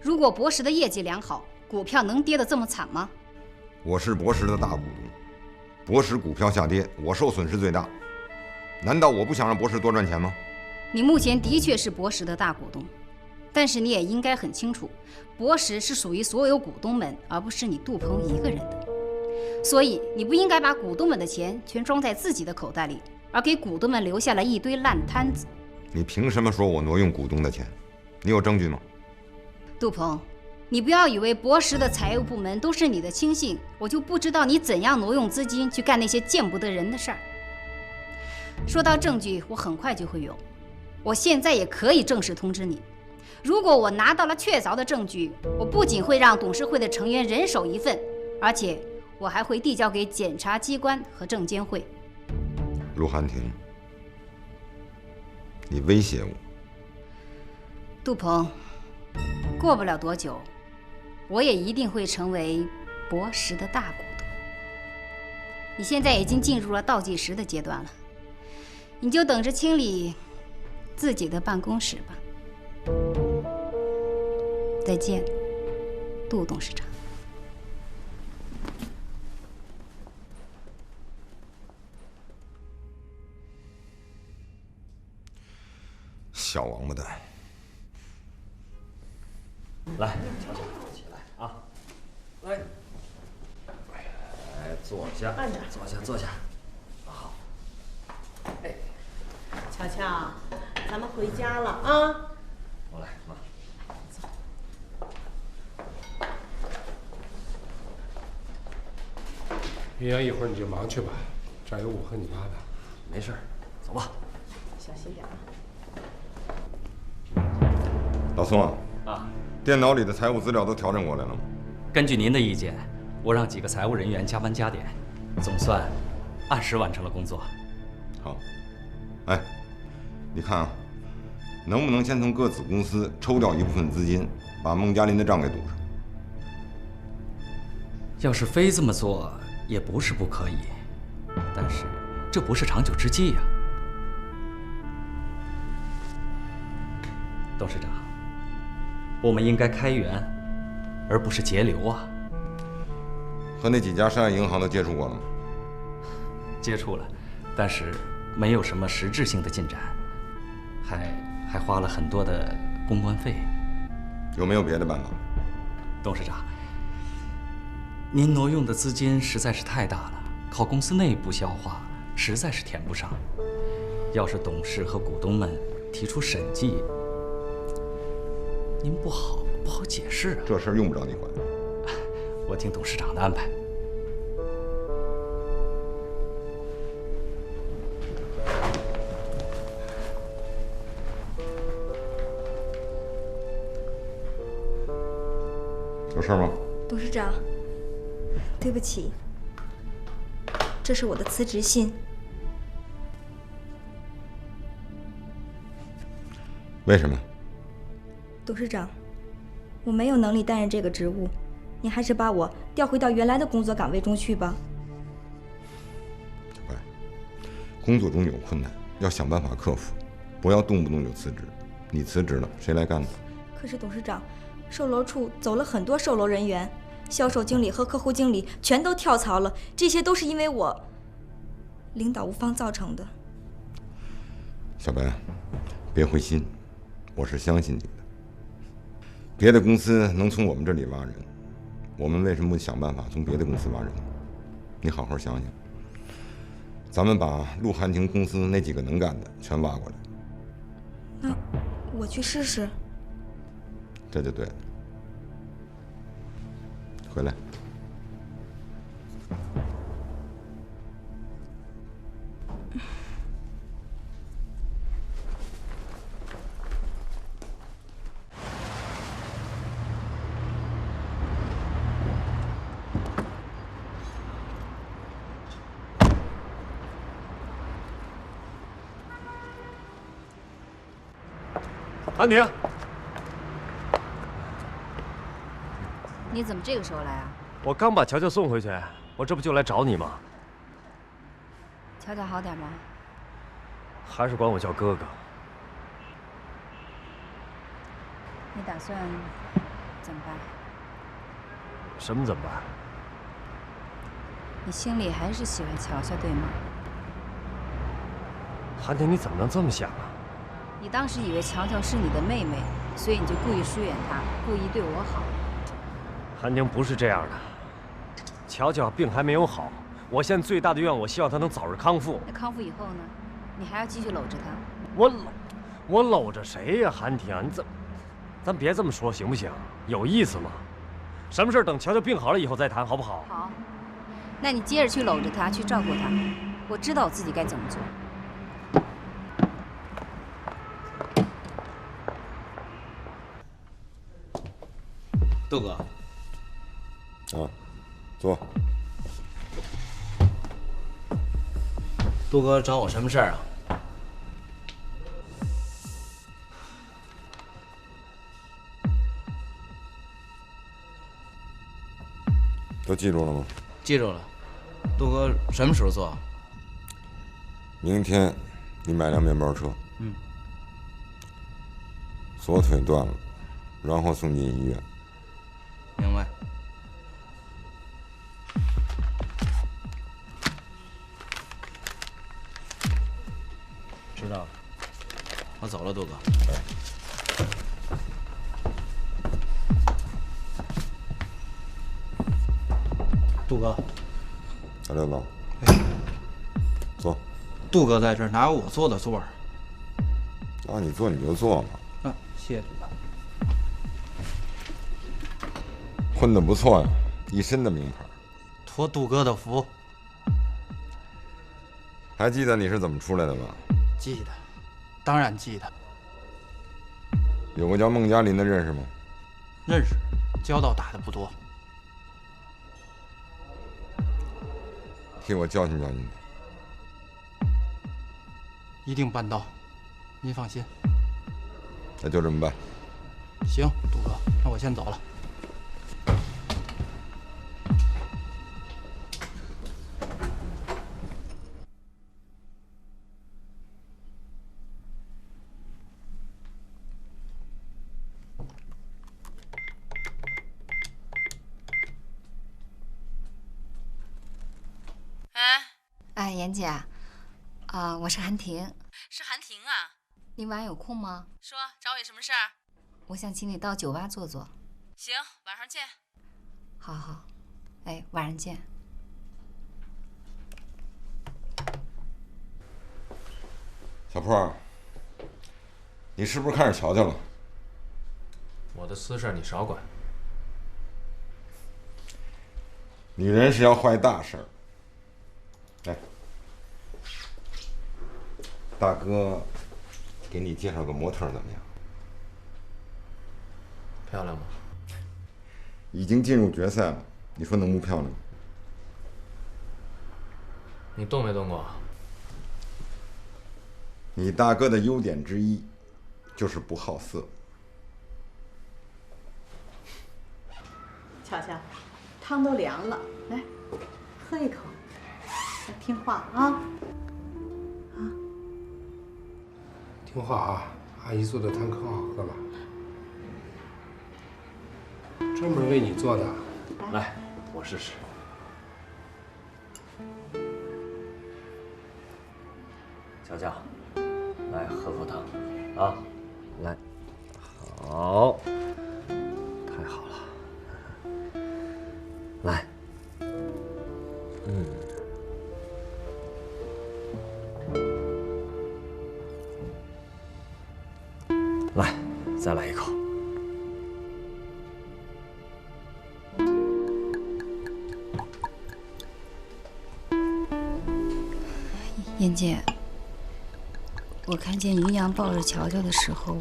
如果博时的业绩良好，股票能跌得这么惨吗？我是博时的大股东，博时股票下跌，我受损失最大。难道我不想让博时多赚钱吗？你目前的确是博时的大股东，但是你也应该很清楚，博时是属于所有股东们，而不是你杜鹏一个人的。所以你不应该把股东们的钱全装在自己的口袋里，而给股东们留下了一堆烂摊子。你凭什么说我挪用股东的钱？你有证据吗？杜鹏，你不要以为博时的财务部门都是你的亲信，我就不知道你怎样挪用资金去干那些见不得人的事儿。说到证据，我很快就会有。我现在也可以正式通知你，如果我拿到了确凿的证据，我不仅会让董事会的成员人手一份，而且我还会递交给检察机关和证监会。陆汉庭，你威胁我。杜鹏，过不了多久，我也一定会成为博时的大股东。你现在已经进入了倒计时的阶段了，你就等着清理自己的办公室吧。再见，杜董事长。小王八蛋！来，乔乔，起来啊！来，来坐下，慢点，坐下，坐下。好。哎，乔乔，咱们回家了啊！我来，妈。云阳，一会儿你就忙去吧，这儿有我和你妈呢。没事，走吧。小心点啊！老宋啊，电脑里的财务资料都调整过来了吗？根据您的意见，我让几个财务人员加班加点，总算按时完成了工作。好，哎，你看啊，能不能先从各子公司抽调一部分资金，把孟佳林的账给堵上？要是非这么做，也不是不可以，但是这不是长久之计呀。董事长，我们应该开源，而不是节流啊。和那几家商业银行都接触过了吗？接触了，但是没有什么实质性的进展，还花了很多的公关费。有没有别的办法？董事长，您挪用的资金实在是太大了，靠公司内部消化实在是填不上。要是董事和股东们提出审计，您不好解释啊。这事儿用不着你管，我听董事长的安排。有事吗？董事长，对不起。这是我的辞职信。为什么？董事长，我没有能力担任这个职务，你还是把我调回到原来的工作岗位中去吧。小白，工作中有困难，要想办法克服，不要动不动就辞职。你辞职了，谁来干呢？可是董事长，售楼处走了很多售楼人员，销售经理和客户经理全都跳槽了，这些都是因为我领导无方造成的。小白，别灰心，我是相信你的。别的公司能从我们这里挖人，我们为什么不想办法从别的公司挖人？你好好想想。咱们把陆汉庭公司那几个能干的全挖过来。那我去试试。这就对了。回来。韩婷，你怎么这个时候来啊？我刚把乔乔送回去，我这不就来找你吗？乔乔好点吗？还是管我叫哥哥。你打算怎么办？什么怎么办？你心里还是喜欢乔乔，对吗？韩婷，你怎么能这么想啊？你当时以为乔乔是你的妹妹，所以你就故意疏远她，故意对我好。韩婷不是这样的，乔乔病还没有好，我现在最大的愿望，我希望她能早日康复。那康复以后呢？你还要继续搂着她？我搂着谁呀，韩婷？你怎么？咱别这么说行不行？有意思吗？什么事等乔乔病好了以后再谈，好不好？好。那你接着去搂着她，去照顾她。我知道我自己该怎么做。杜哥，啊，坐。杜哥找我什么事儿啊？都记住了吗？记住了。杜哥什么时候做？明天你买辆面包车。嗯。左腿断了，然后送进医院。明白。知道了。我走了，杜哥。杜哥。小刘子。坐。杜哥在这儿，哪有我坐的座儿？让你坐你就坐嘛。啊，谢谢杜哥。混得不错呀，一身的名牌。托杜哥的福。还记得你是怎么出来的吗？记得，当然记得。有个叫孟佳林的认识吗？认识，交道打的不多。替我教训教训他。一定办到，您放心。那就这么办。行，杜哥，那我先走了。哎，妍姐，我是韩婷。是韩婷啊？你晚上有空吗？说，找我有什么事儿？我想请你到酒吧坐坐。行，晚上见。好好，哎，晚上见。小破，你是不是看上乔乔了？我的私事你少管。女人是要坏大事儿。哎，大哥，给你介绍个模特怎么样？漂亮吗？已经进入决赛了，你说能不漂亮吗？你动没动过？你大哥的优点之一，就是不好色。乔乔，汤都凉了，来，喝一口，要听话啊！听话啊，阿姨做的汤可好喝了，专门为你做的。来，我试试。乔乔，来喝口汤，啊，来，好，太好了，来，来，再来一口。燕姐，我看见云阳抱着乔乔的时候，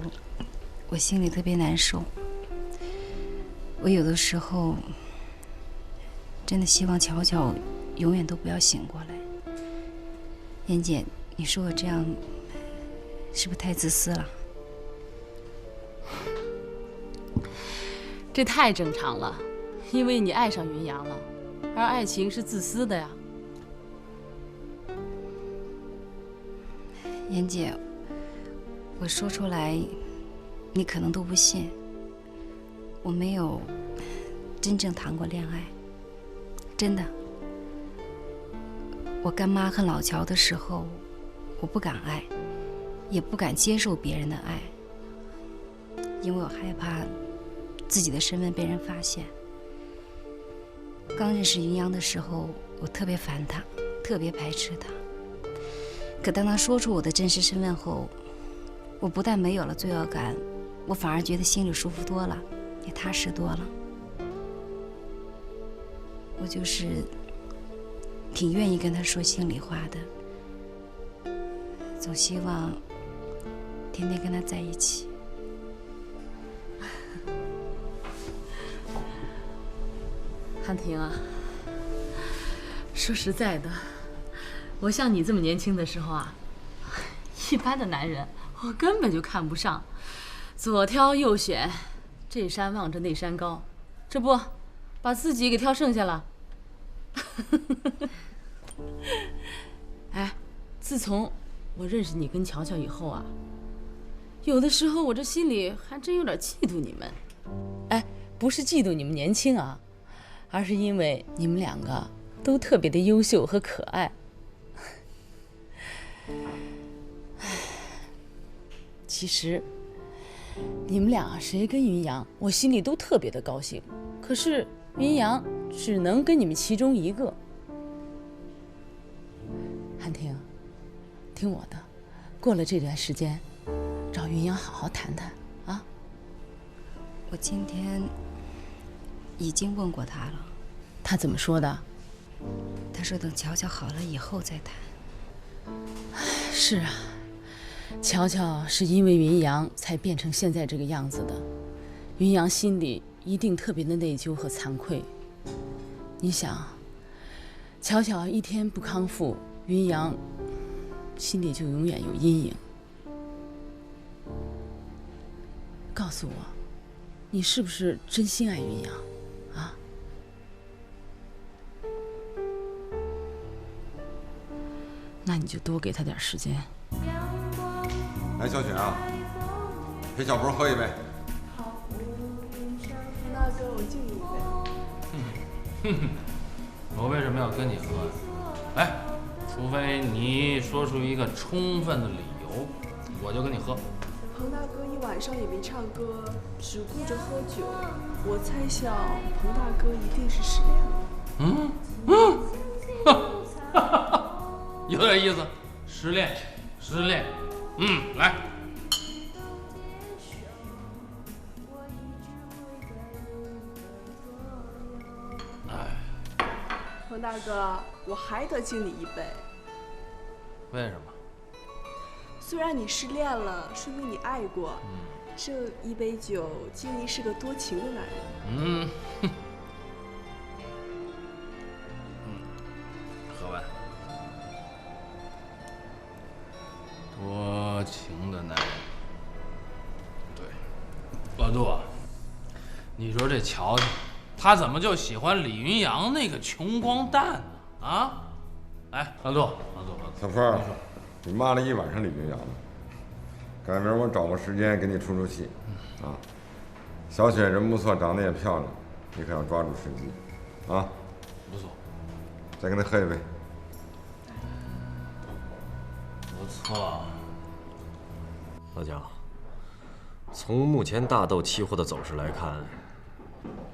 我心里特别难受。我有的时候真的希望乔乔永远都不要醒过来。燕姐，你说我这样是不是太自私了？这太正常了，因为你爱上云阳了，而爱情是自私的呀。燕姐，我说出来，你可能都不信。我没有真正谈过恋爱，真的。我干妈和老乔的时候，我不敢爱，也不敢接受别人的爱，因为我害怕自己的身份被人发现。刚认识云阳的时候，我特别烦他，特别排斥他。可当他说出我的真实身份后，我不但没有了罪恶感，我反而觉得心里舒服多了，也踏实多了。我就是挺愿意跟他说心里话的，总希望天天跟他在一起。汉庭啊，说实在的，我像你这么年轻的时候啊，一般的男人我根本就看不上，左挑右选，这山望着那山高，这不把自己给挑剩下了。哎，自从我认识你跟乔乔以后啊，有的时候我这心里还真有点嫉妒你们。哎，不是嫉妒你们年轻啊，而是因为你们两个都特别的优秀和可爱。其实你们俩谁跟云阳，我心里都特别的高兴。可是云阳只能跟你们其中一个。汉庭，听我的，过了这段时间，找云阳好好谈谈啊。我今天已经问过他了。他怎么说的？他说等乔乔好了以后再谈。是啊，乔乔是因为云阳才变成现在这个样子的，云阳心里一定特别的内疚和惭愧。你想，乔乔一天不康复，云阳心里就永远有阴影。告诉我，你是不是真心爱云阳啊？那你就多给他点时间。来，小雪啊，陪小波喝一杯。好，大哥，我敬你一杯。我为什么要跟你喝呀？哎，除非你说出一个充分的理由，我就跟你喝。彭大哥一晚上也没唱歌，只顾着喝酒，我猜想彭大哥一定是失恋了。有点意思，失恋，来。彭大哥，我还得敬你一杯。为什么？虽然你失恋了，说明你爱过。这一杯酒，敬你是个多情的男人。喝完。老杜，你说这乔乔，他怎么就喜欢李云阳那个穷光蛋呢？啊？哎，老杜，小坡，你骂了一晚上李云阳了，改明儿我找个时间给你出出气，啊。小雪人不错，长得也漂亮，你可要抓住时机，啊。不错。再跟他喝一杯。不错。老蒋，从目前大豆期货的走势来看，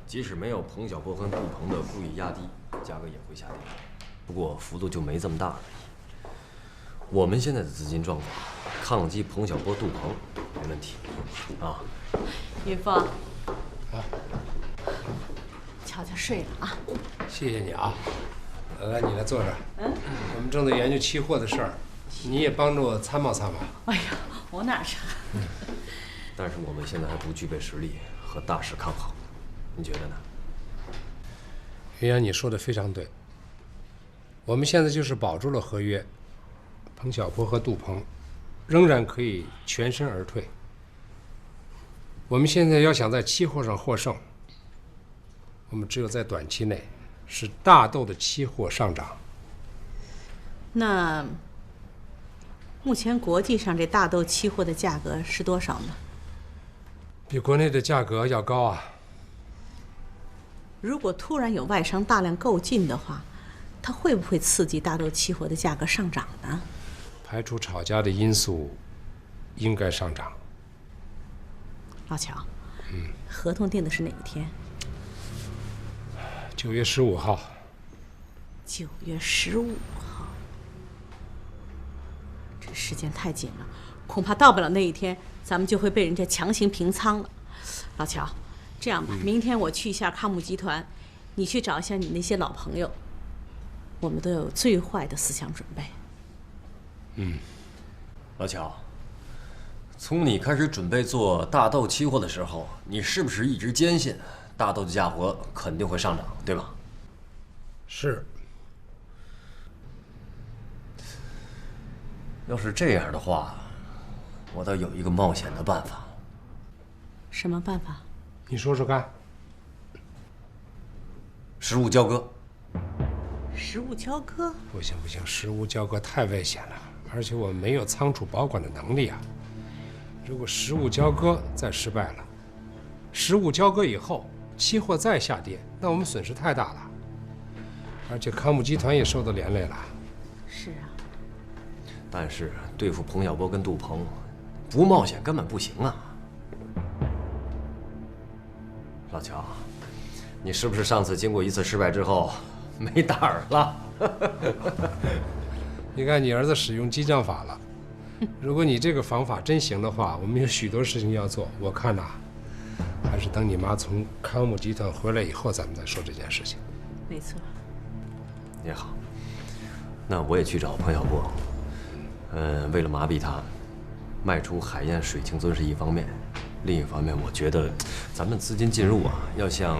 即使没有彭小波和杜鹏的故意压低，价格也会下跌，不过幅度就没这么大而已。我们现在的资金状况，抗击彭小波、杜鹏没问题，啊。云峰，啊，乔乔睡了啊。谢谢你啊，来，你来坐这儿。我们正在研究期货的事儿，你也帮着我参谋参谋。哎呀，我哪是？但是我们现在还不具备实力和大势抗衡，你觉得呢？云阳，你说的非常对。我们现在就是保住了合约，彭小波和杜鹏仍然可以全身而退。我们现在要想在期货上获胜，我们只有在短期内使大豆的期货上涨。那目前国际上这大豆期货的价格是多少呢？比国内的价格要高啊。如果突然有外商大量购进的话，它会不会刺激大豆期货的价格上涨呢？排除吵架的因素，应该上涨。老乔，合同定的是哪一天？9月15号。9月15号，这时间太紧了，恐怕到不了那一天，咱们就会被人家强行平仓了。老乔，这样吧，明天我去一下康姆集团，你去找一下你那些老朋友，我们都有最坏的思想准备。老乔。从你开始准备做大豆期货的时候，你是不是一直坚信大豆的价格肯定会上涨，对吧？是。要是这样的话，我倒有一个冒险的办法。什么办法？你说说看。实物交割。实物交割？不行不行，实物交割太危险了，而且我们没有仓储保管的能力啊。如果实物交割再失败了，实物交割以后期货再下跌，那我们损失太大了，而且康姆集团也受到连累了。是啊。但是对付彭小波跟杜鹏，不冒险根本不行啊。老乔，你是不是上次经过一次失败之后没胆儿了？你看你儿子使用激将法了。如果你这个方法真行的话，我们有许多事情要做。我看呐，还是等你妈从康姆集团回来以后，咱们再说这件事情。没错。也好，那我也去找彭小波。为了麻痹他，卖出海燕水情尊是一方面，另一方面，我觉得咱们资金进入啊，要像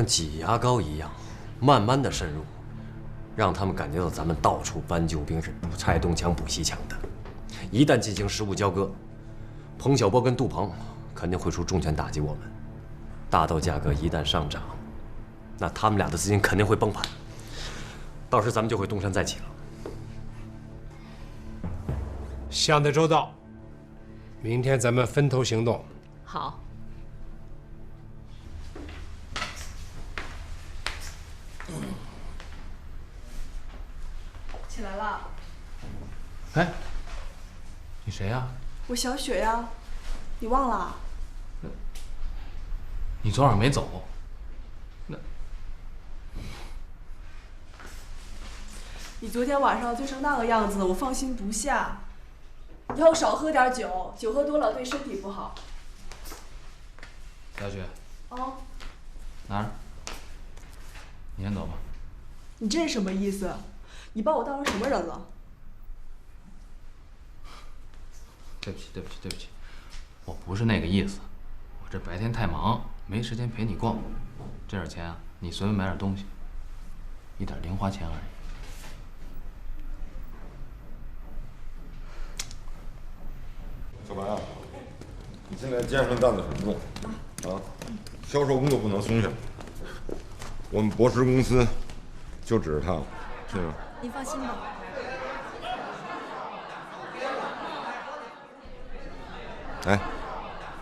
挤牙膏一样，慢慢的渗入。让他们感觉到咱们到处搬救兵，是拆东墙补西墙的。一旦进行实物交割，彭小波跟杜鹏肯定会出重拳打击我们。大豆价格一旦上涨，那他们俩的资金肯定会崩盘，到时咱们就会东山再起了。想得周到，明天咱们分头行动。好。起来了。哎，你谁呀？我小雪呀，你忘了？你昨晚没走。你昨天晚上醉成那个样子，我放心不下。以后少喝点酒，酒喝多了对身体不好。小雪。哦。拿着。你先走吧。你这是什么意思？你把我当成什么人了？对不起，对不起，对不起，我不是那个意思。我这白天太忙，没时间陪你逛。这点钱啊，你随便买点东西，一点零花钱而已。小白啊，现在肩上的担子很重，啊，销售工作不能松懈。我们博时公司就指着他了，是吧？您放心吧。哎，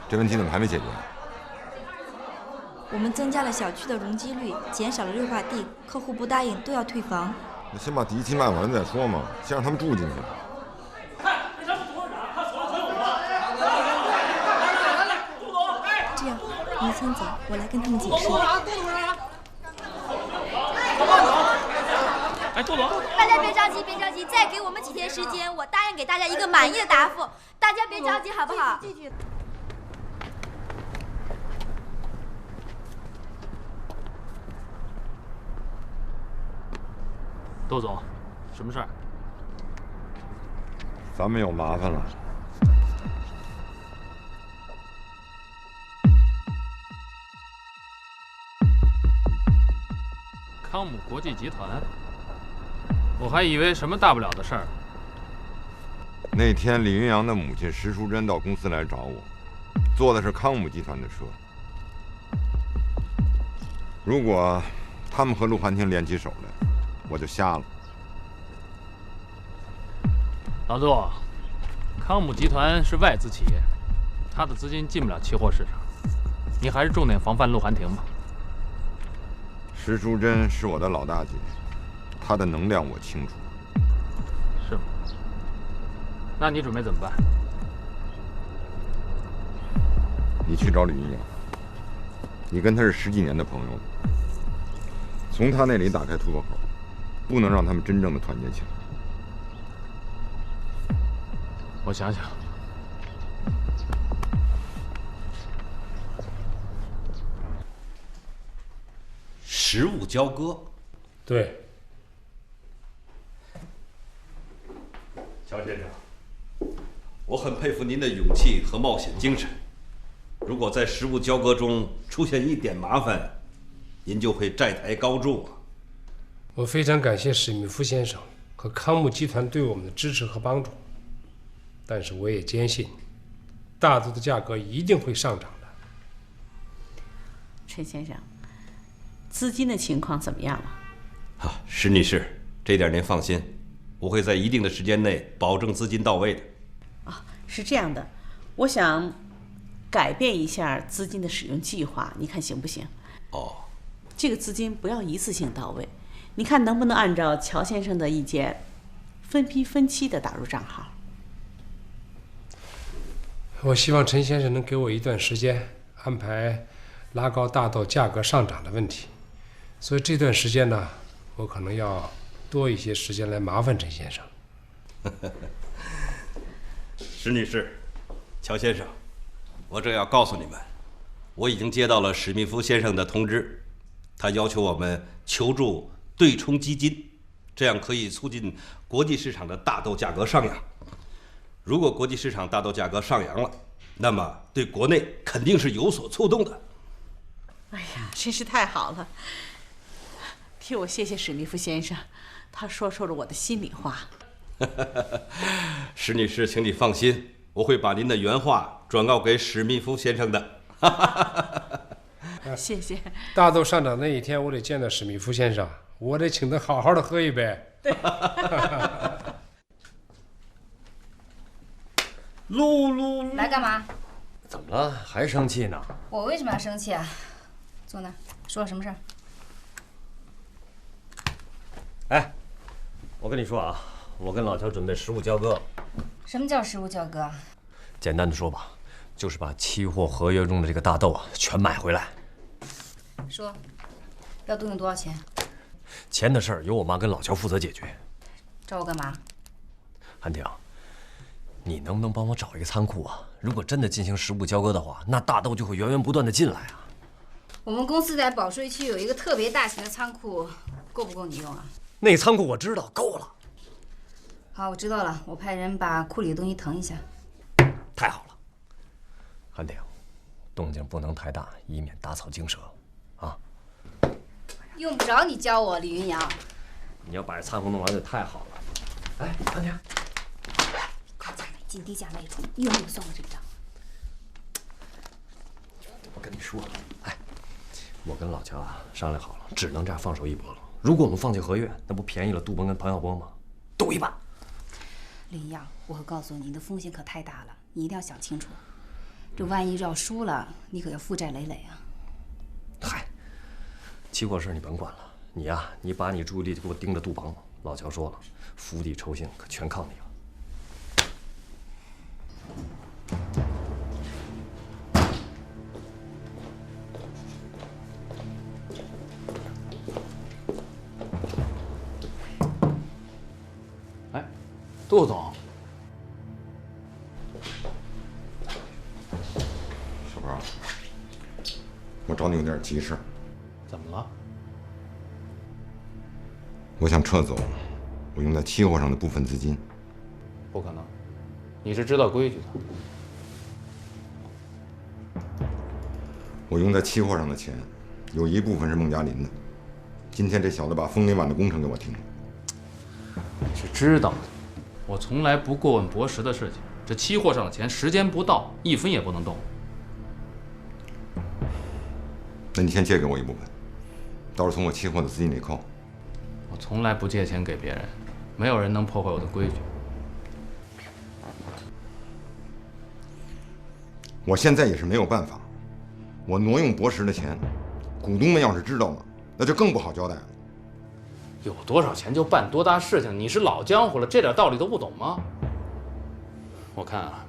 这问题怎么还没解决？我们增加了小区的容积率，减少了绿化地，客户不答应都要退房。那先把第一期卖完再说嘛，先让他们住进去。这样，您先走，我来跟他们解释。哎，杜总，大家别着急，别着急，再给我们几天时间，我答应给大家一个满意的答复。大家别着急，好不好？窦总，什么事儿？咱们有麻烦了。康姆国际集团，我还以为什么大不了的事儿。那天李云阳的母亲石淑珍到公司来找我，坐的是康姆集团的车。如果他们和陆汉庭联起手来，我就瞎了。老杜，康姆集团是外资企业，他的资金进不了期货市场，你还是重点防范陆汉庭吧。石淑珍是我的老大姐，她的能量我清楚。是吗？那你准备怎么办？你去找李云阳，你跟他是10几年的朋友了，从他那里打开突破口，不能让他们真正的团结起来。我想想。实物交割。对。乔先生，我很佩服您的勇气和冒险精神。如果在实物交割中出现一点麻烦，您就会债台高筑啊。我非常感谢史密夫先生和康姆集团对我们的支持和帮助，但是我也坚信，大豆的价格一定会上涨的。陈先生，资金的情况怎么样了？啊，石女士，这点您放心，我会在一定的时间内保证资金到位的。啊，是这样的，我想改变一下资金的使用计划，你看行不行？哦，这个资金不要一次性到位，你看能不能按照乔先生的意见，分批分期的打入账号？我希望陈先生能给我一段时间，安排拉高大豆价格上涨的问题。所以这段时间呢，我可能要多一些时间来麻烦陈先生。石女士，乔先生，我正要告诉你们，我已经接到了史密夫先生的通知，他要求我们求助对冲基金，这样可以促进国际市场的大豆价格上扬。如果国际市场大豆价格上扬了，那么对国内肯定是有所触动的。哎呀，真是太好了！替我谢谢史密夫先生，他说出了我的心里话。石女士，请你放心，我会把您的原话转告给史密夫先生的。谢谢。大豆上涨那一天，我得见到史密夫先生，我得请他好好的喝一杯。对。露来干嘛？怎么了？还生气呢？我为什么要生气啊？坐那儿，说了什么事儿？哎，我跟你说啊，我跟老乔准备实物交割。什么叫实物交割啊？简单的说吧，就是把期货合约中的这个大豆啊全买回来。说，要动用多少钱？钱的事儿由我妈跟老乔负责解决。找我干嘛？韩婷，你能不能帮我找一个仓库啊？如果真的进行实物交割的话，那大豆就会源源不断的进来啊。我们公司在保税区有一个特别大型的仓库，够不够你用啊？那仓库我知道，够了。好，我知道了，我派人把库里的东西腾一下。太好了，韩婷，动静不能太大，以免打草惊蛇，啊。用不着你教我，李云阳。你要把这仓库弄完就太好了。哎，韩婷，刚才那进低价那一出，你有没有算过这个账？说了。哎，我跟老乔啊商量好了，只能这样放手一搏了。如果我们放弃合约，那不便宜了杜鹏跟庞晓波吗？赌一把。林阳，我可告诉你，你的风险可太大了，你一定要想清楚。这万一要输了，你可要负债累累啊！嗨，期货事你甭管了，你呀，你把你注意力就给我盯着杜鹏。老乔说了，釜底抽薪可全靠你了。哎，杜总。小高，我找你有点急事。怎么了？我想撤走我用在期货上的部分资金。不可能，你是知道规矩的。我用在期货上的钱，有一部分是孟佳林的。今天这小子把枫林晚的工程给我停了。你是知道的，我从来不过问博时的事情。这期货上的钱，时间不到1分也不能动。那你先借给我一部分，到时候从我期货的资金里扣。我从来不借钱给别人，没有人能破坏我的规矩。我现在也是没有办法，我挪用博时的钱，股东们要是知道了，那就更不好交代了。有多少钱就办多大事情，你是老江湖了，这点道理都不懂吗？我看啊，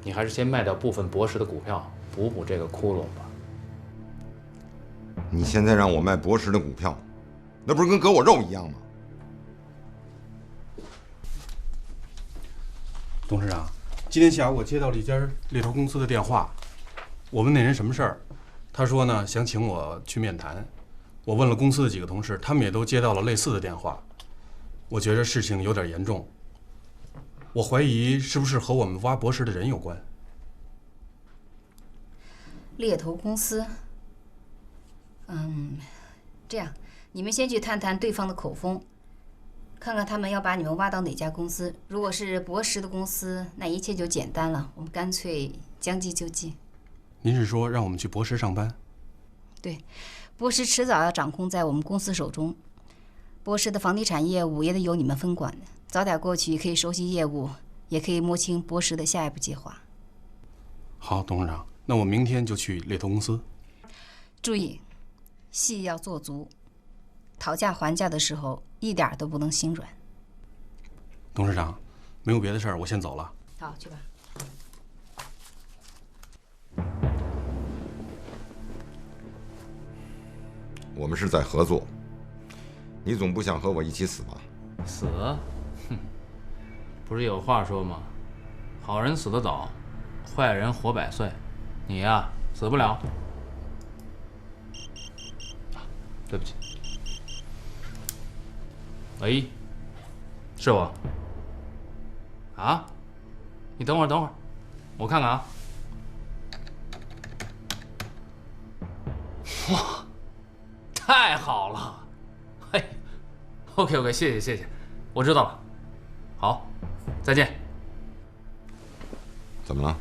你还是先卖掉部分博时的股票，补补这个窟窿吧。你现在让我卖博时的股票，那不是跟割我肉一样吗？董事长，今天下午我接到了一家猎头公司的电话，我问那人什么事儿，他说呢想请我去面谈。我问了公司的几个同事，他们也都接到了类似的电话。我觉得事情有点严重，我怀疑是不是和我们挖博时的人有关。猎头公司，这样，你们先去探探对方的口风，看看他们要把你们挖到哪家公司。如果是博时的公司，那一切就简单了，我们干脆将计就计。您是说让我们去博时上班？对，博时迟早要掌控在我们公司手中，博时的房地产业务也得由你们分管，早点过去可以熟悉业务，也可以摸清博时的下一步计划。好，董事长，那我明天就去猎头公司。注意，戏要做足，讨价还价的时候一点都不能心软。董事长，没有别的事儿，我先走了。好，去吧。我们是在合作，你总不想和我一起死吧？死？哼，不是有话说吗？好人死得早，坏人活100岁。你呀，死不了。对不起。喂，是我。啊？你等会儿，我看看啊。哇，太好了！嘿 ，OK， 谢谢，我知道了。好，再见。怎么了？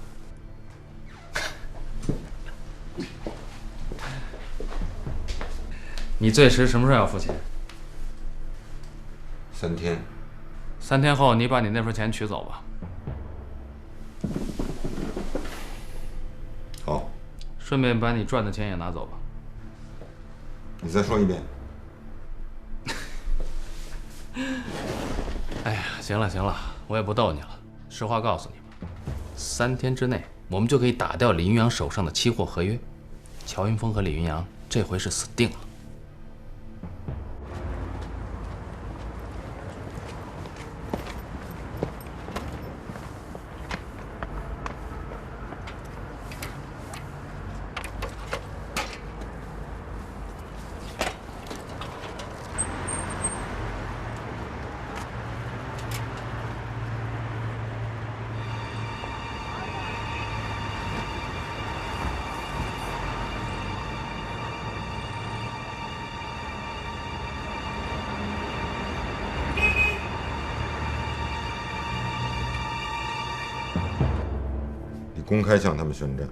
你最迟什么时候要付钱？3天。3天后，你把你那份钱取走吧。好。顺便把你赚的钱也拿走吧。你再说一遍。哎呀，行了，我也不逗你了。实话告诉你吧，3天之内，我们就可以打掉李云阳手上的期货合约。乔云峰和李云阳这回是死定了。公开向他们宣战，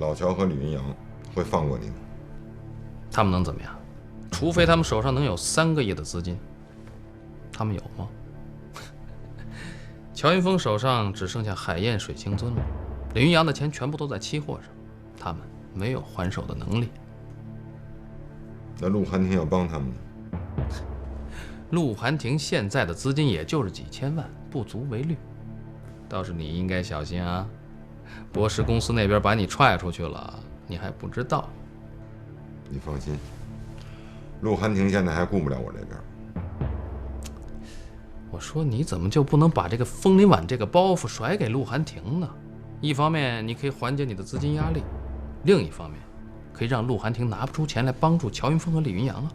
老乔和李云阳会放过你吗？他们能怎么样？除非他们手上能有3个亿的资金。他们有吗？乔云峰手上只剩下海燕水清尊了，李云阳的钱全部都在期货上，他们没有还手的能力。那陆寒亭要帮他们呢？陆寒亭现在的资金也就是几千万，不足为虑。倒是你应该小心啊，博时公司那边把你踹出去了，你还不知道。你放心，陆寒亭现在还顾不了我这边。我说你怎么就不能把这个枫林晚这个包袱甩给陆寒亭呢？一方面你可以缓解你的资金压力，另一方面可以让陆寒亭拿不出钱来帮助乔云峰和李云阳啊。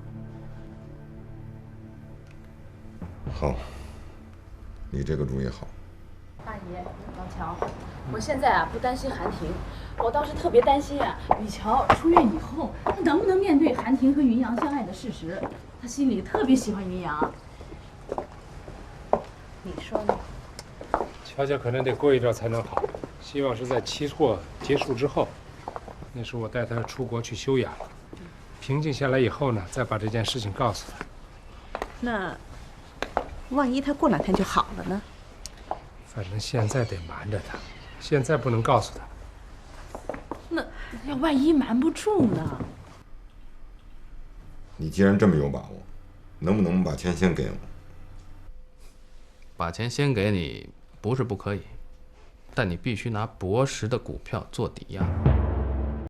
好，你这个主意好。大爷，老乔，我现在不担心韩婷，我倒是特别担心雨乔出院以后，他能不能面对韩婷和云阳相爱的事实？他心里特别喜欢云阳。你说呢？乔乔可能得过一段才能好，希望是在期货结束之后。那时我带他出国去休养，平静下来以后呢，再把这件事情告诉他。那万一他过2天就好了呢？反正现在得瞒着他，现在不能告诉他。那要万一瞒不住呢？你既然这么有把握，能不能把钱先给我？把钱先给你不是不可以，但你必须拿博时的股票做抵押。